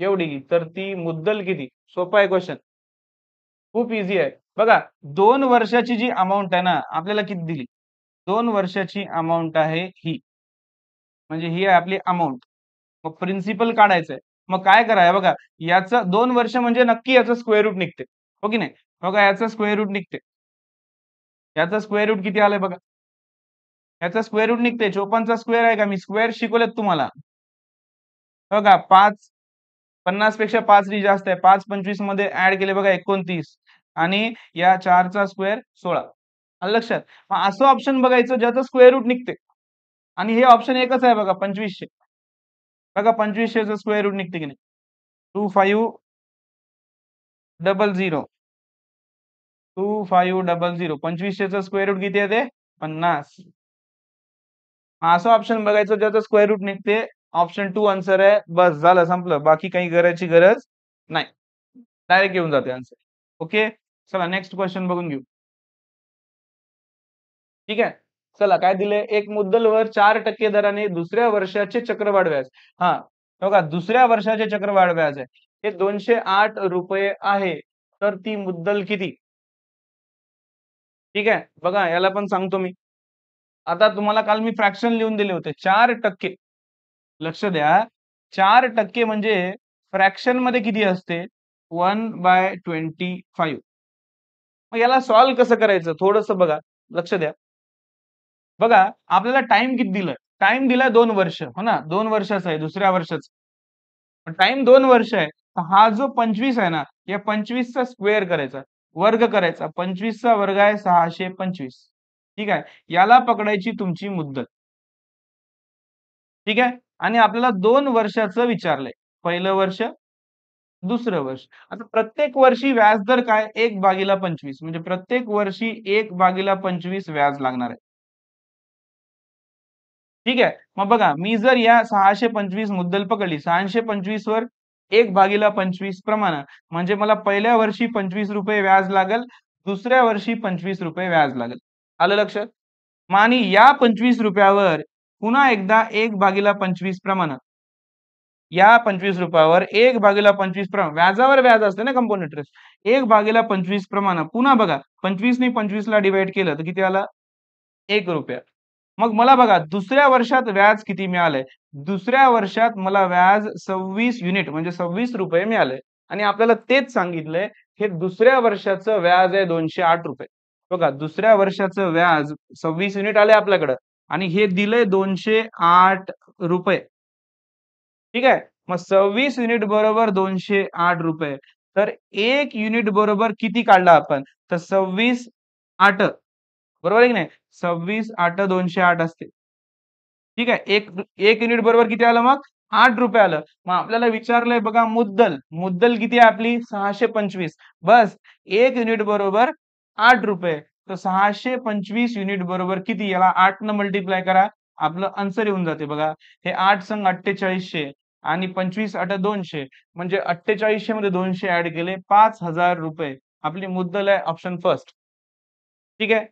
एवढी. तर ती मुद्दल किती? सोपा आहे क्वेश्चन. खूप ईझी आहे. बघा 2 वर्षाची जी अमाउंट आहे ना, आपल्याला किती दिली? 2 वर्षाची अमाउंट आहे ही. म्हणजे ही आहे आपली अमाउंट. मग प्रिन्सिपल काढायचंय. मग काय करायचं बघा, याचं 2 वर्ष म्हणजे नक्की याचं स्क्वेअर रूट निघते. हो की नाही? बघा याचं स्क्वेअर रूट निघते. याचं स्क्वेअर रूट किती आलंय बघा. याचा स्क्वेअर रूट निघते. 54 स्क्वेअर आहे का? मी स्क्वेअर शिकवलेत तुम्हाला. बघा 5 50 पेक्षा 5 जास्त आहे. 5 25 मध्ये ऍड केले बघा 29 आणि या 4चा स्क्वेअर 16. आलं लक्षात? मग असं ऑप्शन बघायचं ज्याचं स्क्वेअर रूट निघते. आणि हे ऑप्शन एकच आहे बघा 2500. बघा 2500चं स्क्वेअर रूट निघते की नाही? 2500 2500 2500चं स्क्वेअर रूट किती येते? 50. असं ऑप्शन बघायचं ज्याचं स्क्वेअर रूट निघते. ऑप्शन 2 आन्सर आहे. बस झालं संपलं. बाकी काही करायची गरज नाही. डायरेक्ट येऊन जाते आन्सर. ओके. चला नेक्स्ट क्वेश्चन बघून घेऊ. ठीक आहे. चला काय दिलंय? एक मुद्दलवर 4% दराने दुसऱ्या वर्षाचे चक्रवाढ व्याज. हां, बघा दुसऱ्या वर्षाचे चक्रवाढ व्याज आहे. हे ₹208 आहे. तर ती मुद्दल किती? ठीक आहे. बघा याला पण सांगतो मी. आता तुम्हाला काल मी फ्रॅक्शन लिहून दिले होते. 4% लक्ष द्या. 4% म्हणजे फ्रॅक्शनमध्ये किती असते? 1/25. मग याला सॉल्व्ह कसं करायचं? थोडंसं बघा. लक्ष द्या. बघा, आपल्याला टाईम किती दिलाय? टाईम दिलाय 2 वर्ष, हो ना? 2 वर्षाचा आहे, दुसऱ्या वर्षाचा. पण टाईम 2 वर्ष आहे. तर हा जो 25 आहे ना, या 25चा स्क्वेअर करायचा, वर्ग करायचा. 25चा वर्ग आहे 625. ठीक आहे. याला पकडायची तुमची मुद्दल. ठीक आहे. आणि आपल्याला 2 वर्षाचं विचारलंय. पहिलं वर्ष, दुसरं वर्ष. आता प्रत्येक वर्षी व्याजदर काय? 1/25 म्हणजे प्रत्येक वर्षी 1/25 व्याज लागणार आहे. ठीक आहे. मग बघा मी जर या 625 मुद्दल पकडली 625 वर 1/25 प्रमाणे म्हणजे मला पहिल्या वर्षी ₹25 व्याज लागेल, दुसऱ्या वर्षी ₹25 व्याज लागेल. आलं लक्षात? मग आणि या ₹25 वर पुन्हा एकदा 1/25 प्रमाणे या ₹25 वर 1/25 प्रमाणे व्याजावर व्याज असते ना कंपाऊंड इंटरेस्ट. 1/25 प्रमाणे पुन्हा बघा 25 ने 25 ला डिव्हाईड केलं तर किती आलं? ₹1. मग मला बघा दुसऱ्या वर्षात व्याज किती मिळालंय? दुसऱ्या वर्षात मला व्याज 26 युनिट म्हणजे ₹26 मिळालंय आणि आपल्याला तेच सांगितलंय हे दुसऱ्या वर्षाचं व्याज आहे ₹208. बघा दुसऱ्या वर्षाचं व्याज 26 युनिट आले आपल्याकडं आणि हे दिलंय ₹208. ठीक आहे. मग 26 युनिट बरोबर ₹208. तर 1 युनिट बरोबर किती काढला आपण? तर 26 8 बरोबर आहे की नाही? 26 8 208 असते. ठीक आहे. 1 युनिट बरोबर किती आलं मग? ₹8 आलं. मग आपल्याला विचारलंय बघा मुद्दल. मुद्दल किती आहे आपली? 625. बस 1 युनिट बरोबर ₹8. तर 625 युनिट बरोबर किती? याला 8 न मल्टिप्लाय करा. आपलं आन्सर येऊन जाते बघा. हे 8 संग 4800 आणि 25 8 200 म्हणजे 4800 मध्ये 200 ॲड केले ₹5000. आपली मुद्दल आहे ऑप्शन फर्स्ट. ठीक आहे.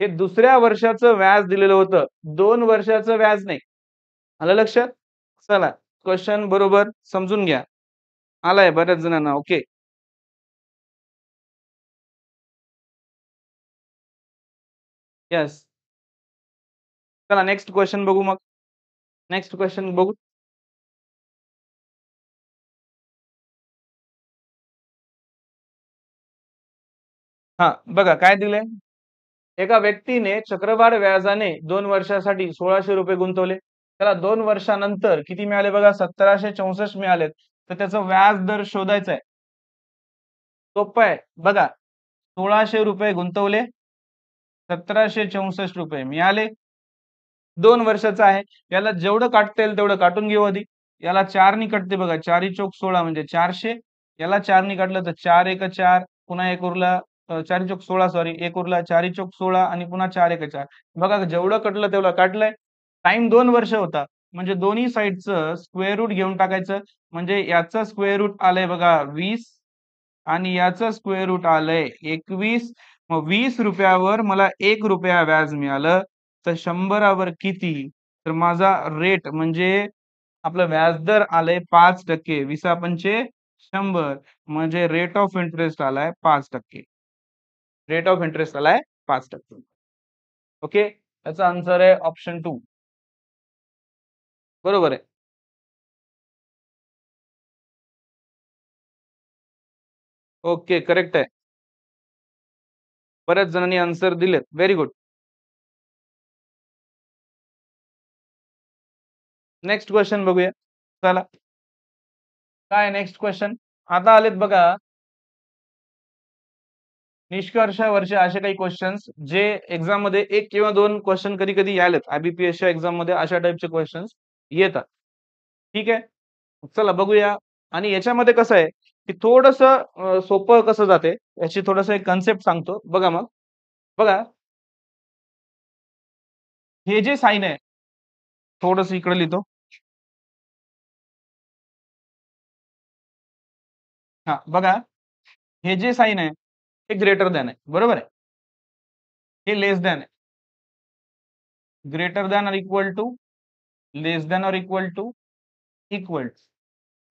हे दुसऱ्या वर्षाचं व्याज दिलेलं होतं. 2 वर्षाचं व्याज नाही. आलं लक्षात? चला क्वेशन बरोबर समजून घ्या. आलाय बऱ्याच जणांना. ओके. येस. चला नेक्स्ट क्वेशन बघू मग. नेक्स्ट क्वेशन बघू. हा बघा काय दिलंय. एका व्यक्तीने चक्रवाढ व्याजाने 2 वर्षासाठी 1600 रुपये गुंतवले. त्याला 2 वर्षानंतर किती मिळाले बघा, 1764 मिळालेत. तर त्याचं व्याज दर शोधायचा आहे. सोपं आहे बघा. 1600 रुपये गुंतवले, 1764 रुपये मिळाले. 2 वर्षाचा आहे. याला जेवढं काटता येईल तेवढं काटून घेऊ आधी. याला 4 कटते बघा. 4 चोक 16 म्हणजे 400. याला 4 काटलं तर 4 एक 4, पुन्हा एक उरला 4 चोक 16 सॉरी, एक उरला 4 चोक 16 आणि पुन्हा 4 एक 4. बघा जेवढं कटलं तेवढं काटलंय. टाइम 2 वर्ष होता. म्हणजे दोन्ही साइडचं स्क्वेअर रूट घेऊन टाकायचं. म्हणजे याचं स्क्वेअर रूट आलंय बघा 20 आणि याचं स्क्वेअर रूट आलंय 21. मग 20 रुपयावर मला 1 रुपया व्याज मिळालं. तर 100वर किती? तर माझा रेट म्हणजे आपलं व्याजदर आलंय 5%. 20 पंचे 100 म्हणजे रेट ऑफ इंटरेस्ट आलाय 5%. रेट ऑफ इंटरेस्ट आलाय 5%. ओके, याचा आन्सर आहे ऑप्शन 2. बरोबर आहे. ओके, करेक्ट आहे. बऱ्याच जणांनी आन्सर दिलेत. Very good. नेक्स्ट क्वेश्चन बघूया. चला, काय नेक्स्ट क्वेश्चन आता आलेत बघा. निष्कर्षावरचे असे काही क्वेश्चन्स जे एक्झाम मध्ये 1 किंवा 2 क्वेश्चन कधी कधी यायलेत. आयबीपीएसच्या एक्झाम मध्ये अशा टाइपचे क्वेश्चन्स येतात. ठीक आहे, चला बघूया. आणि याच्यामध्ये कसं आहे की थोडस सोपं कसं जाते याची थोडस एक कन्सेप्ट सांगतो बघा. मग बघा, हे जे साइन आहे, थोडस इकडे लिहितो. हा बघा, हे जे साइन आहे हे ग्रेटर दॅन आहे, बरोबर आहे. हे लेस दॅन आहे. Greater than or equal to, less than or equal to, equal.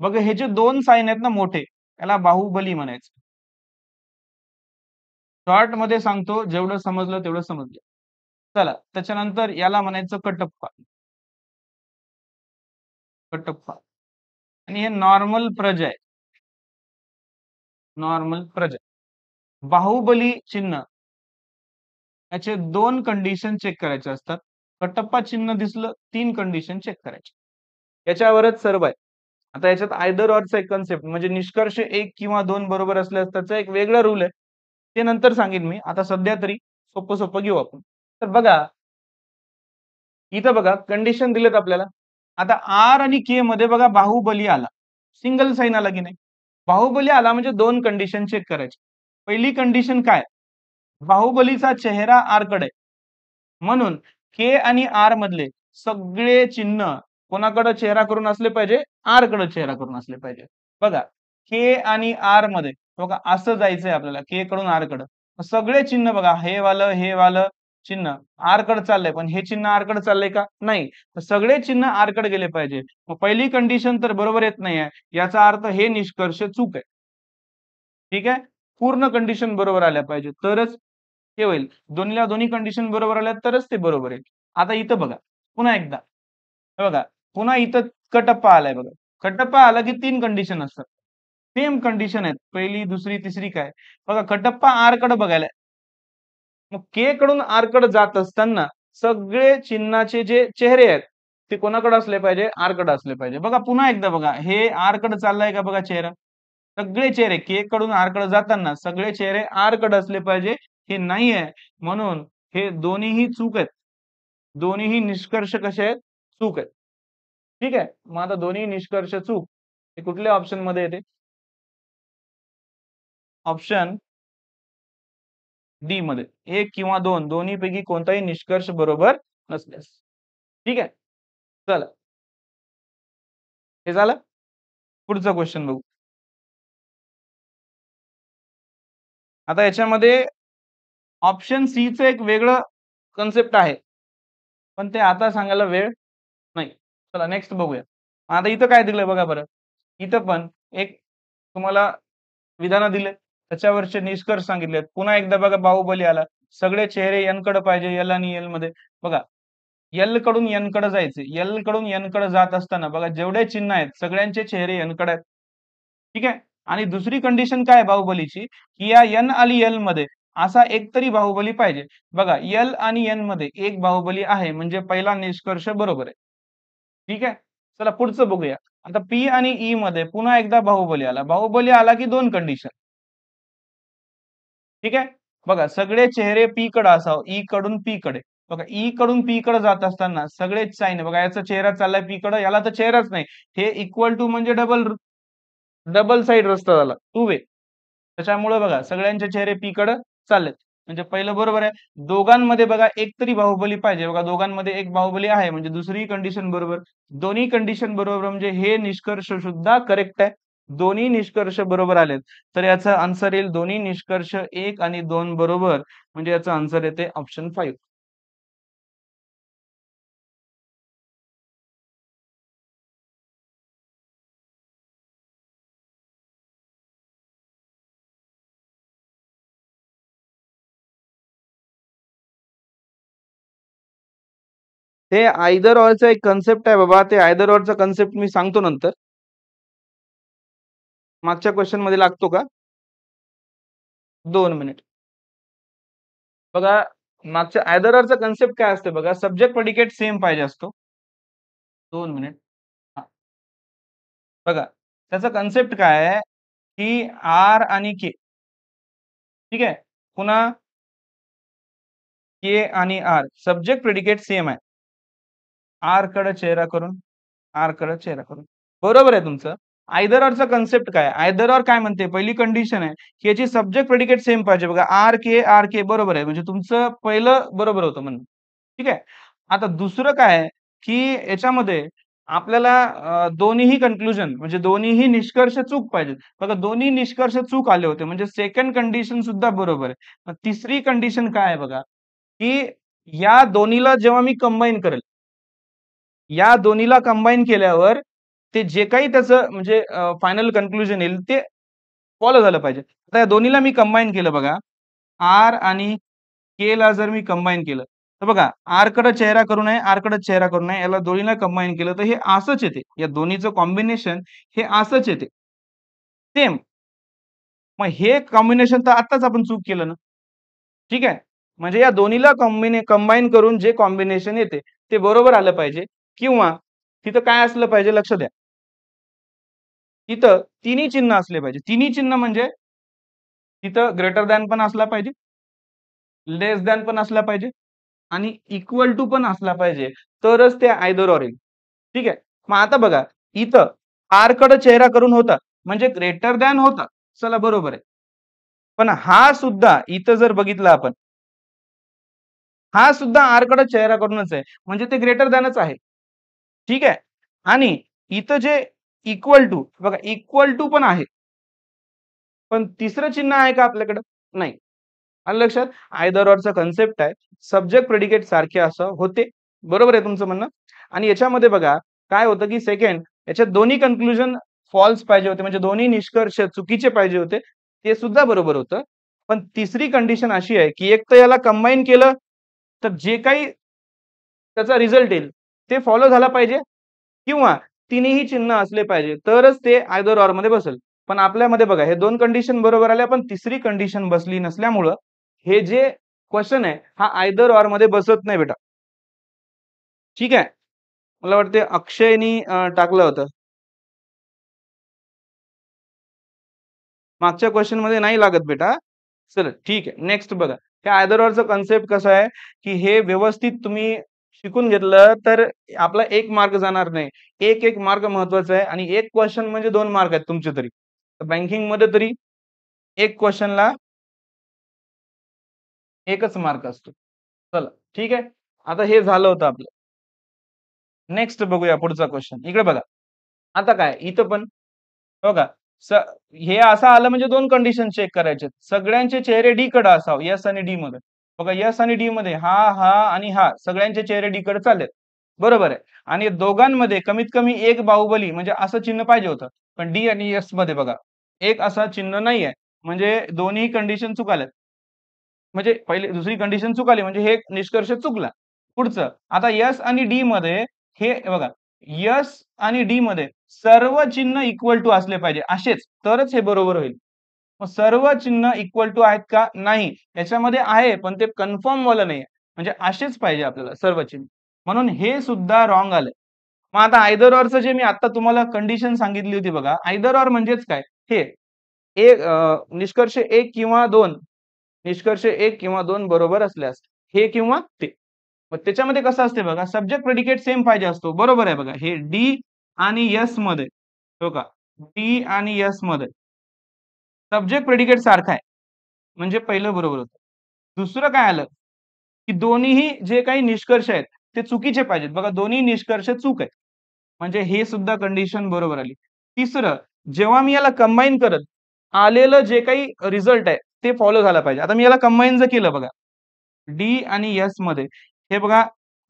बघा हे जे दोन साइन आहेत ना मोठे, याला बाहुबली म्हणायचं. शॉर्ट मध्ये सांगतो, जेवढं समजलं तेवढं समजलं. चला, त्याच्यानंतर याला म्हणायचं कटप्पा. कटप्पा. आणि हे नॉर्मल प्रज आहे. नॉर्मल प्रज. बाहुबली चिन्ह याचे 2 कंडिशन चेक करायचे असतात. कटप्पा चिन्ह दिसलं 3 कंडिशन चेक करायचे. याच्यावरच सर्व आहे. आता याच्यात आयदर ऑरचा एक कन्सेप्ट म्हणजे निष्कर्ष 1 किंवा 2 बरोबर असल्यास त्याचा एक वेगळा रूल आहे. ते नंतर सांगेन मी. आता सध्या तरी सोपं सोपं घेऊ आपण. तर बघा, इथं बघा कंडिशन दिलेत आपल्याला. आता आर आणि के मध्ये बघा बाहुबली आला, सिंगल साइन आला की नाही. बाहुबली आला म्हणजे 2 कंडिशन चेक करायची. पहिली कंडिशन काय, बाहुबलीचा चेहरा आर कडे आहे. म्हणून के आणि आर मधले सगळे चिन्ह कोणाकडे चेहरा करून असले पाहिजे, आर कडे चेहरा करून असले पाहिजे. बघा, के आणि आर मध्ये बघा असं जायचंय आपल्याला, के कडून आर कडे. सगळे चिन्ह बघा, हे वालं चिन्ह आर कडे चाललंय, पण हे चिन्ह आर कडे चाललंय का, नाही. तर सगळे चिन्ह आर कडे गेले पाहिजे. मग पहिली कंडिशन तर बरोबर येत नाहीये. याचा अर्थ हे निष्कर्ष चूक आहे. ठीक आहे, पूर्ण कंडिशन बरोबर आल्या पाहिजे तरच हे होईल. दोन्ही कंडिशन बरोबर आल्या तरच ते बरोबर आहे. आता इथं बघा पुन्हा एकदा, हे बघा पुन्हा इथं कटप्पा आलाय बघा. कटप्पा आला की 3 कंडिशन असतात. सेम कंडिशन आहेत, पहिली दुसरी तिसरी काय. बघा कटप्पा आर कडे बघायला, मग के कडून आर कडे जात असताना सगळे चिन्हाचे जे चेहरे आहेत ते कोणाकडे असले पाहिजे, आर कडे असले पाहिजे. बघा पुन्हा एकदा बघा, हे आर कडे चाललाय का बघा चेहरा. सगळे चेहरे के कडून आर कडे जाताना सगळे चेहरे आर कडे असले पाहिजे. हे नाही आहे, म्हणून हे दोन्हीही चूक आहेत. दोन्हीही निष्कर्ष कसे आहेत, चूक आहेत. ठीक आहे, मग आता दोन्ही निष्कर्ष चूक हे कुठल्या ऑप्शन मध्ये येते, ऑप्शन डी मध्ये. 1 किंवा 2 दोन्ही पैकी कोणताही निष्कर्ष बरोबर नसल्यास. ठीक आहे, चला हे झालं. पुढचा क्वेश्चन बघू. आता याच्यामध्ये ऑप्शन सी चं एक वेगळं कन्सेप्ट आहे, पण ते आता सांगायला वेळ नाही. चला नेक्स्ट बघूया. आता इथं काय दिलंय बघा बरं. इथं पण एक तुम्हाला विधानं दिले, त्याच्यावरचे निष्कर्ष सांगितलेत. पुन्हा एकदा बघा, बाहुबली आला, सगळे चेहरे एन कडे पाहिजे, एल आणि एल मध्ये. बघा, एल कडून एन कडे जायचे, एल कडून एन कडे जात असताना बघा जेवढे चिन्ह आहेत सगळ्यांचे चेहरे एन कडे आहेत. ठीक आहे, आणि दुसरी कंडिशन काय बाहुबलीची, की या एन आणि एल मध्ये असा एक तरी बाहुबली पाहिजे. बघा एल आणि एन मध्ये एक बाहुबली आहे म्हणजे पहिला निष्कर्ष बरोबर आहे. ठीक आहे. चला पुढचं बघूया. आता पी आणि ई मध्ये पुन्हा एकदा बाहुबली आला. बाहुबली आला की दोन कंडिशन. ठीक आहे. बघा सगळे चेहरे पी कडे असावं, ई कडून पी कडे. बघा ई कडून पी कडे जात असताना सगळेच साईन बघा याचा चेहरा चाललाय पी कडे, याला तर चेहराच नाही. हे इक्वल टू म्हणजे डबल डबल साइड रस्ता झाला, टू वे. त्याच्यामुळे बघा सगळ्यांचे चेहरे पी कडे चाललेत. म्हणजे पहिलं बरोबर आहे. दोघांमध्ये बघा एक तरी बाहुबली पाहिजे. बघा दोघांमध्ये एक बाहुबली आहे म्हणजे दुसरी कंडिशन बरोबर. दोन्ही कंडिशन बरोबर म्हणजे हे निष्कर्ष सुद्धा करेक्ट आहे. दोन्ही निष्कर्ष बरोबर आलेत. तर याचा आन्सर येईल दोन्ही निष्कर्ष 1 आणि 2 बरोबर. म्हणजे याचा आन्सर येते ऑप्शन 5. ते आयदर ऑरचा एक कन्सेप्ट आहे बाबा. ते आयदर ऑरचा कन्सेप्ट मी सांगतो नंतर. मागच्या क्वेश्चन मध्ये लागतो का? 2 मिनिट. बघा मागच्या आयदर ऑरचा कन्सेप्ट काय असते बघा. सब्जेक्ट प्रेडिकेट सेम पाहिजे असतो. 2 मिनिट. हां. बघा त्याचा कन्सेप्ट काय आहे, की आर आणि के. ठीक आहे. पुन्हा के आणि आर सब्जेक्ट प्रेडिकेट सेम आहे. आर कडे चेहरा करून, आर कडे चेहरा करून. बरोबर आहे तुमचं. आयदर ऑरचा कन्सेप्ट काय? आयदर ऑर काय म्हणते? पहिली कंडिशन आहे, की याची सब्जेक्ट प्रेडिकेट सेम पाहिजे बघा. आर के बरोबर आहे. म्हणजे तुमचं पहिलं बरोबर होतं म्हणणं. ठीक आहे. आता दुसरं काय आहे, की याच्यामध्ये आपल्याला दोन्हीही कन्क्लुजन म्हणजे दोन्हीही निष्कर्ष चूक पाहिजेत. बघा दोन्ही निष्कर्ष चूक आले होते. म्हणजे सेकंड कंडिशन सुद्धा बरोबर आहे. मग तिसरी कंडिशन काय आहे बघा, की या दोन्हीला जेव्हा मी कंबाईन करेल, या दोन्हीला कंबाईन केल्यावर ते जे काही त्याचं म्हणजे फायनल कन्क्लुजन येईल ते फॉलो झालं पाहिजे. आता या दोन्हीला मी कंबाईन केलं बघा. आर आणि के ला जर मी कंबाईन केलं, तर बघा आर कडे चेहरा करू नये, आर कडे चेहरा करू नये. याला दोन्हीला कंबाईन केलं तर हे असंच येते. या दोन्हीचं कॉम्बिनेशन हे असंच येते. सेम. मग हे कॉम्बिनेशन तर आत्ताच आपण चूक केलं ना. ठीक आहे. म्हणजे या दोन्हीला कंबाईन करून जे कॉम्बिनेशन येते ते बरोबर आलं पाहिजे किंवा तिथं काय असलं पाहिजे लक्ष द्या. तिथं तिन्ही चिन्ह असले पाहिजे. तिन्ही चिन्ह म्हणजे तिथं ग्रेटर दॅन पण असला पाहिजे, लेस दॅन पण असला पाहिजे आणि इक्वल टू पण असला पाहिजे. तरच ते आयदर ऑर येईल. ठीक आहे. मग आता बघा इथं आर कडे चेहरा करून होता म्हणजे ग्रेटर दॅन होता. चला बरोबर आहे. पण हा सुद्धा इथं जर बघितलं आपण, हा सुद्धा आर कडे चेहरा करूनच आहे. म्हणजे ते ग्रेटर दॅनच आहे. ठीक आहे. आणि इथं जे इक्वल टू बघा इक्वल टू पण आहे. पण तिसरं चिन्ह आहे का आपल्याकडं? नाही. आलं लक्षात? आयदर ऑरचा कन्सेप्ट आहे. सब्जेक्ट प्रेडिकेट सारखे असं होते. बरोबर आहे तुमचं म्हणणं? आणि याच्यामध्ये बघा काय होतं, की सेकंड याच्यात दोन्ही कन्क्लुजन फॉल्स पाहिजे होते. म्हणजे दोन्ही निष्कर्ष चुकीचे पाहिजे होते. ते सुद्धा बरोबर होतं. पण तिसरी कंडिशन अशी आहे, की एक तर याला कंबाईन केलं, तर जे काही त्याचा रिझल्ट येईल, ते फॉलो झाला पाहिजे किंवा तिन्हीही चिन्ह असले पाहिजे. तरच ते आयदर ऑर मध्ये बसेल. पण आपल्यामध्ये बघा हे 2 कंडिशन बरोबर आल्या, पण तिसरी कंडिशन बसली नसल्यामुळं हे जे क्वेशन आहे, हा आयदर ऑर मध्ये बसत नाही बेटा. ठीक आहे. मला वाटते अक्षयनी टाकलं होतं. मागच्या क्वेशनमध्ये नाही लागत बेटा. चला ठीक आहे. नेक्स्ट बघा. हे आयदर ऑरचा कन्सेप्ट कसा आहे, की हे व्यवस्थित तुम्ही शिकून घेतलं तर आपला 1 मार्क जाणार नाही. 1 मार्क महत्वाचा आहे आणि 1 क्वेशन म्हणजे 2 मार्क आहेत तुमचे तरी. बँकिंगमध्ये तरी 1 क्वेशनला 1च मार्क असतो. चला ठीक आहे. आता हे झालं होतं आपलं. नेक्स्ट बघूया पुढचा क्वेशन. इकडे बघा. आता काय इथं पण बघा स हे असं आलं म्हणजे 2 कंडिशन चेक करायचे. सगळ्यांचे चेहरे डी कडे असावे. येस आणि डी मध्ये. बघा येस आणि डी मध्ये हा आणि हा सगळ्यांचे चेहरे डी कडे चाललेत. बरोबर आहे. आणि दोघांमध्ये कमीत कमी एक बाहुबली म्हणजे असं चिन्ह पाहिजे होतं. पण डी आणि येस मध्ये बघा एक असा चिन्ह नाहीये. म्हणजे दोन्ही कंडिशन चुकाल्यात. म्हणजे पहिली दुसरी कंडिशन चुकाली म्हणजे हे निष्कर्ष चुकला. पुढचं आता एस आणि डी मध्ये हे बघा एस आणि डी मध्ये सर्व चिन्ह इक्वल टू असले पाहिजे असेच तरच हे बरोबर होईल. मग सर्व चिन्ह इक्वल टू आहेत का? नाही. याच्यामध्ये आहे, पण ते कन्फर्म वालं नाहीये. म्हणजे असेच पाहिजे आपल्याला सर्व चिन्ह. म्हणून हे सुद्धा रॉंग आलंय. मग आता आयदर ऑरचं जे मी आता तुम्हाला कंडिशन सांगितली होती बघा, आयदर ऑर म्हणजेच काय? हे निष्कर्ष 1 किंवा 2 निष्कर्ष 1 किंवा 2 बरोबर असल्यास हे किंवा ते. मग त्याच्यामध्ये कसं असते बघा, सब्जेक्ट प्रेडिकेट सेम पाहिजे असतो. बरोबर आहे बघा. हे डी आणि एस मध्ये हो का? डी आणि एस मध्ये सब्जेक्ट प्रेडिकेट सारखा आहे. म्हणजे पहिलं बरोबर होतं. दुसरं काय आलं, की दोन्हीही जे काही निष्कर्ष आहेत, ते चुकीचे पाहिजेत. बघा दोन्ही निष्कर्ष चूक आहेत. म्हणजे हे सुद्धा कंडिशन बरोबर आली. तिसरं, जेव्हा मी याला कंबाईन करत आलेलं जे काही रिझल्ट आहे, ते फॉलो झाला पाहिजे. आता मी याला कंबाईन जर केलं बघा, डी आणि एस मध्ये हे बघा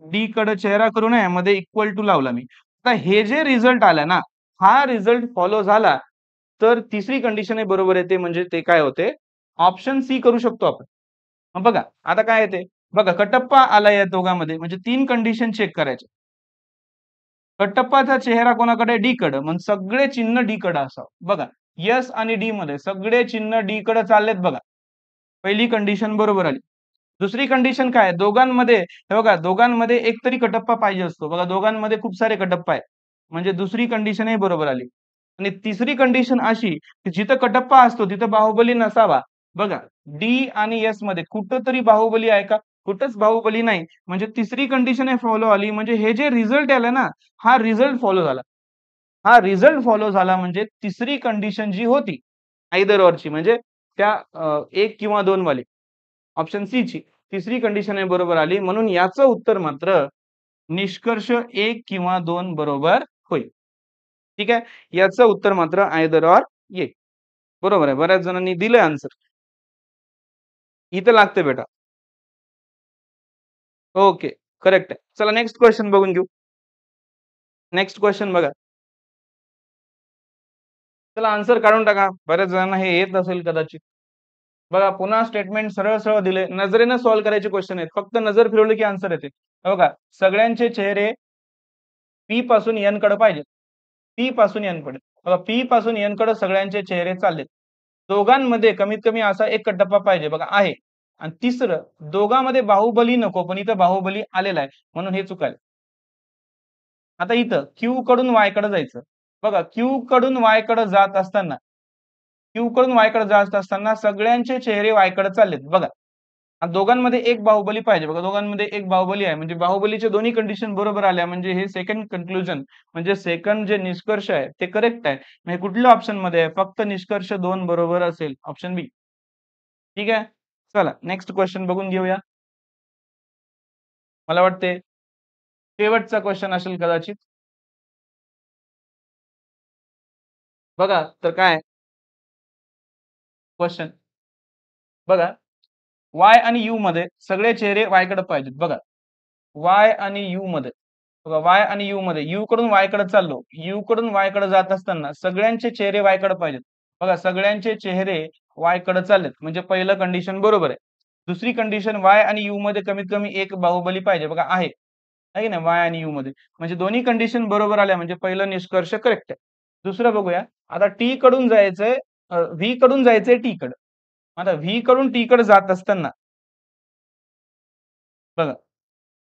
डी कडे चेहरा करून आहे मध्ये इक्वल टू लावला मी. आता हे जे रिझल्ट आला ना, हा रिझल्ट फॉलो झाला, तर तिसरी कंडिशन बरोबर येते म्हणजे ते काय होते? ऑप्शन सी करू शकतो आपण. मग बघा आता काय येते? बघा कटप्पा आला या दोघांमध्ये म्हणजे 3 कंडिशन चेक करायचे. कटप्पाचा चेहरा कोणाकडे? डी कडे. मग सगळे चिन्ह डी कडे असावं. बघा एस आणि डी मध्ये सगळे चिन्ह डी कडे चाललेत बघा. पहिली कंडिशन बरोबर आली. दुसरी कंडिशन काय? दोघांमध्ये हे बघा दोघांमध्ये एक तरी कटप्पा पाहिजे असतो. बघा दोघांमध्ये खूप सारे कटप्पा आहेत. म्हणजे दुसरी कंडिशनही बरोबर आली. आणि तिसरी कंडिशन अशी, की जिथं कटप्पा असतो तिथं बाहुबली नसावा. बघा डी आणि एस मध्ये कुठेतरी बाहुबली आहे का? कुठंच बाहुबली नाही. म्हणजे तिसरी कंडिशन फॉलो आली. म्हणजे हे जे रिझल्ट आलं ना, हा रिझल्ट फॉलो झाला. हा रिझल्ट फॉलो झाला म्हणजे तिसरी कंडिशन जी होती, आयदर ऑरची म्हणजे त्या 1 किंवा 2 वाली ऑप्शन सी ची तिसरी कंडिशन बरोबर आली. म्हणून याचं उत्तर मात्र निष्कर्ष 1 किंवा 2 बरोबर होईल. ठीक आहे. याचं उत्तर मात्र आयदर ऑर येईल. बरोबर आहे. बऱ्याच जणांनी दिलंय आन्सर. इथं लागते बेटा. ओके. करेक्ट आहे. चला नेक्स्ट क्वेश्चन बघून घेऊ. नेक्स्ट क्वेश्चन बघा. चला आन्सर काढून टाका. बऱ्याच जणांना हे येत नसेल कदाचित. बघा पुन्हा स्टेटमेंट सरळ-सरळ दिले. नजरेनं सॉल्व्ह करायचे क्वेश्चन आहेत. फक्त नजर फिरवली की आन्सर येते. हे बघा सगळ्यांचे चेहरे पी पासून एन कडे पाहिजेत. पी पासून एन कडे. बघा पी पासून एन कडे सगळ्यांचे चेहरे चाललेत. दोघांमध्ये कमीत कमी असा एक कटप्पा पाहिजे बघा आहे. आणि तिसरं दोघांमध्ये बाहुबली नको, पण इथं बाहुबली आलेला आहे. म्हणून हे चुकायला. आता इथं क्यू कडून वाय कडे जायचं. बघा क्यू कडून वाय कडे जात असताना क्यू कडून वाय कडे जात असताना सगळ्यांचे चेहरे वाय कडे चाललेत बघा. आणि दोघांमध्ये एक बाहुबली पाहिजे बघा. दोघांमध्ये एक बाहुबली आहे. म्हणजे बाहुबलीचे दोन्ही कंडिशन बरोबर आल्या म्हणजे हे सेकंड कन्क्लुजन म्हणजे सेकंड जे निष्कर्ष आहे ते करेक्ट आहे. म्हणजे कुठल्या ऑप्शन मध्ये आहे? फक्त निष्कर्ष 2 बरोबर असेल. ऑप्शन बी. ठीक आहे. चला नेक्स्ट क्वेश्चन बघून घेऊया. मला वाटते शेवटचा क्वेश्चन असेल कदाचित. बघा तर काय क्वेश्चन बघा वाय आणि यू मध्ये सगळे चेहरे वाय कडे पाहिजेत बघा. वाय आणि यू मध्ये बघा वाय आणि यू मध्ये यू कडून वाय कडे चाललो. यू कडून वाय कडे जात असताना सगळ्यांचे चेहरे वाय कडे पाहिजेत. बघा सगळ्यांचे चेहरे वाय कडे चाललेत म्हणजे पहिलं कंडिशन बरोबर आहे. दुसरी कंडिशन वाय आणि यू मध्ये कमीत कमी एक बाहुबली पाहिजे बघा आहे. आहे की नाही वाय आणि यू मध्ये म्हणजे दोन्ही कंडिशन बरोबर आल्या म्हणजे पहिलं निष्कर्ष करेक्ट आहे. दुसरं बघूया. आता टी कडून जायचंय व्ही कडून जायचंय टी कडे. आता व्ही कडून टी कडे जात असताना बघा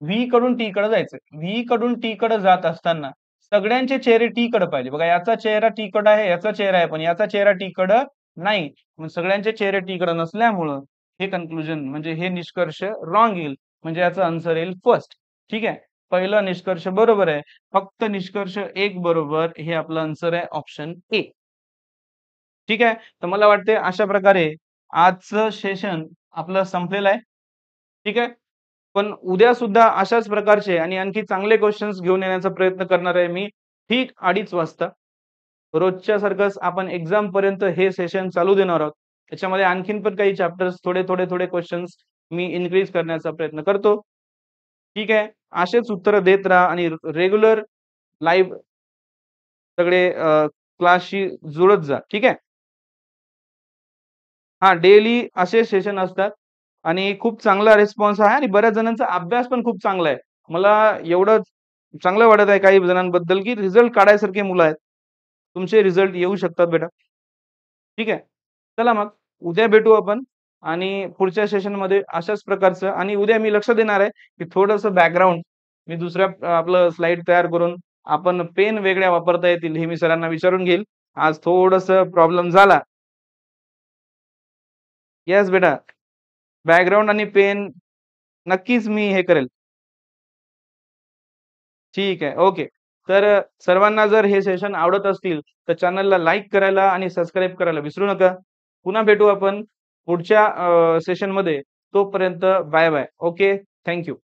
व्ही कडून टी कडे जायचंय. व्ही कडून टी कडे जात असताना सगळ्यांचे चेहरे टी कडे पाहिजे. बघा याचा चेहरा टी कडे आहे, याचा चेहरा आहे, पण याचा चेहरा टी कडे नाही. मग सगळ्यांचे चेहरे टी कडे नसल्यामुळं हे कन्क्लुजन म्हणजे हे निष्कर्ष रॉंग येईल. म्हणजे याचा आन्सर येईल फर्स्ट. ठीक आहे. पहिला निष्कर्ष बरोबर आहे. फक्त निष्कर्ष 1 बरोबर हे आपलं आन्सर आहे ऑप्शन ए. ठीक आहे. तर मला वाटते अशा प्रकारे आजचं सेशन आपलं संपलेलं आहे. ठीक आहे. पण उद्या सुद्धा अशाच प्रकारचे आणि आणखी चांगले क्वेश्चन्स घेऊन येण्याचा प्रयत्न करणार आहे मी. ठीक 2:30 वाजता. रोजच्या सारखंच आपण एक्झाम पर्यंत हे सेशन चालू देणार आहोत. त्याच्यामध्ये आणखीन पण काही चॅप्टर्स थोडे क्वेश्चन्स मी इन्क्रीज करण्याचा प्रयत्न करतो. ठीक आहे. असेच उत्तरं देत राहा आणि रेग्युलर लाईव्ह सगळे क्लासशी जुळत जा. ठीक आहे. हां, डेली असे सेशन असतात आणि खूप चांगला रिस्पॉन्स आहे आणि बऱ्याच जणांचा अभ्यास पण खूप चांगला आहे. मला एवढं चांगलं वाटत आहे काही जणांबद्दल, की रिझल्ट काढायसारखी मुलं आहेत. तुमचे रिझल्ट येऊ शकतात बेटा. ठीक आहे. चला मग उद्या भेटू आपण आणि पुढच्या सेशनमध्ये अशाच प्रकारचं आणि उद्या मी लक्ष देणार आहे, की थोडंसं बॅकग्राऊंड मी दुसऱ्या आपलं स्लाईड तयार करून आपण पेन वेगळ्या वापरता येतील हे मी सरांना विचारून घेईल. आज थोडंसं प्रॉब्लेम झाला. येस बेटा. बॅकग्राऊंड आणि पेन नक्कीच मी हे करेल. ठीक आहे. ओके. तर सर्वांना जर हे सेशन आवडत असतील, तर चॅनलला लाईक करायला आणि सबस्क्राईब करायला विसरू नका. पुन्हा भेटू आपण पुढच्या सेशनमध्ये. तोपर्यंत बाय-बाय. ओके. Thank you.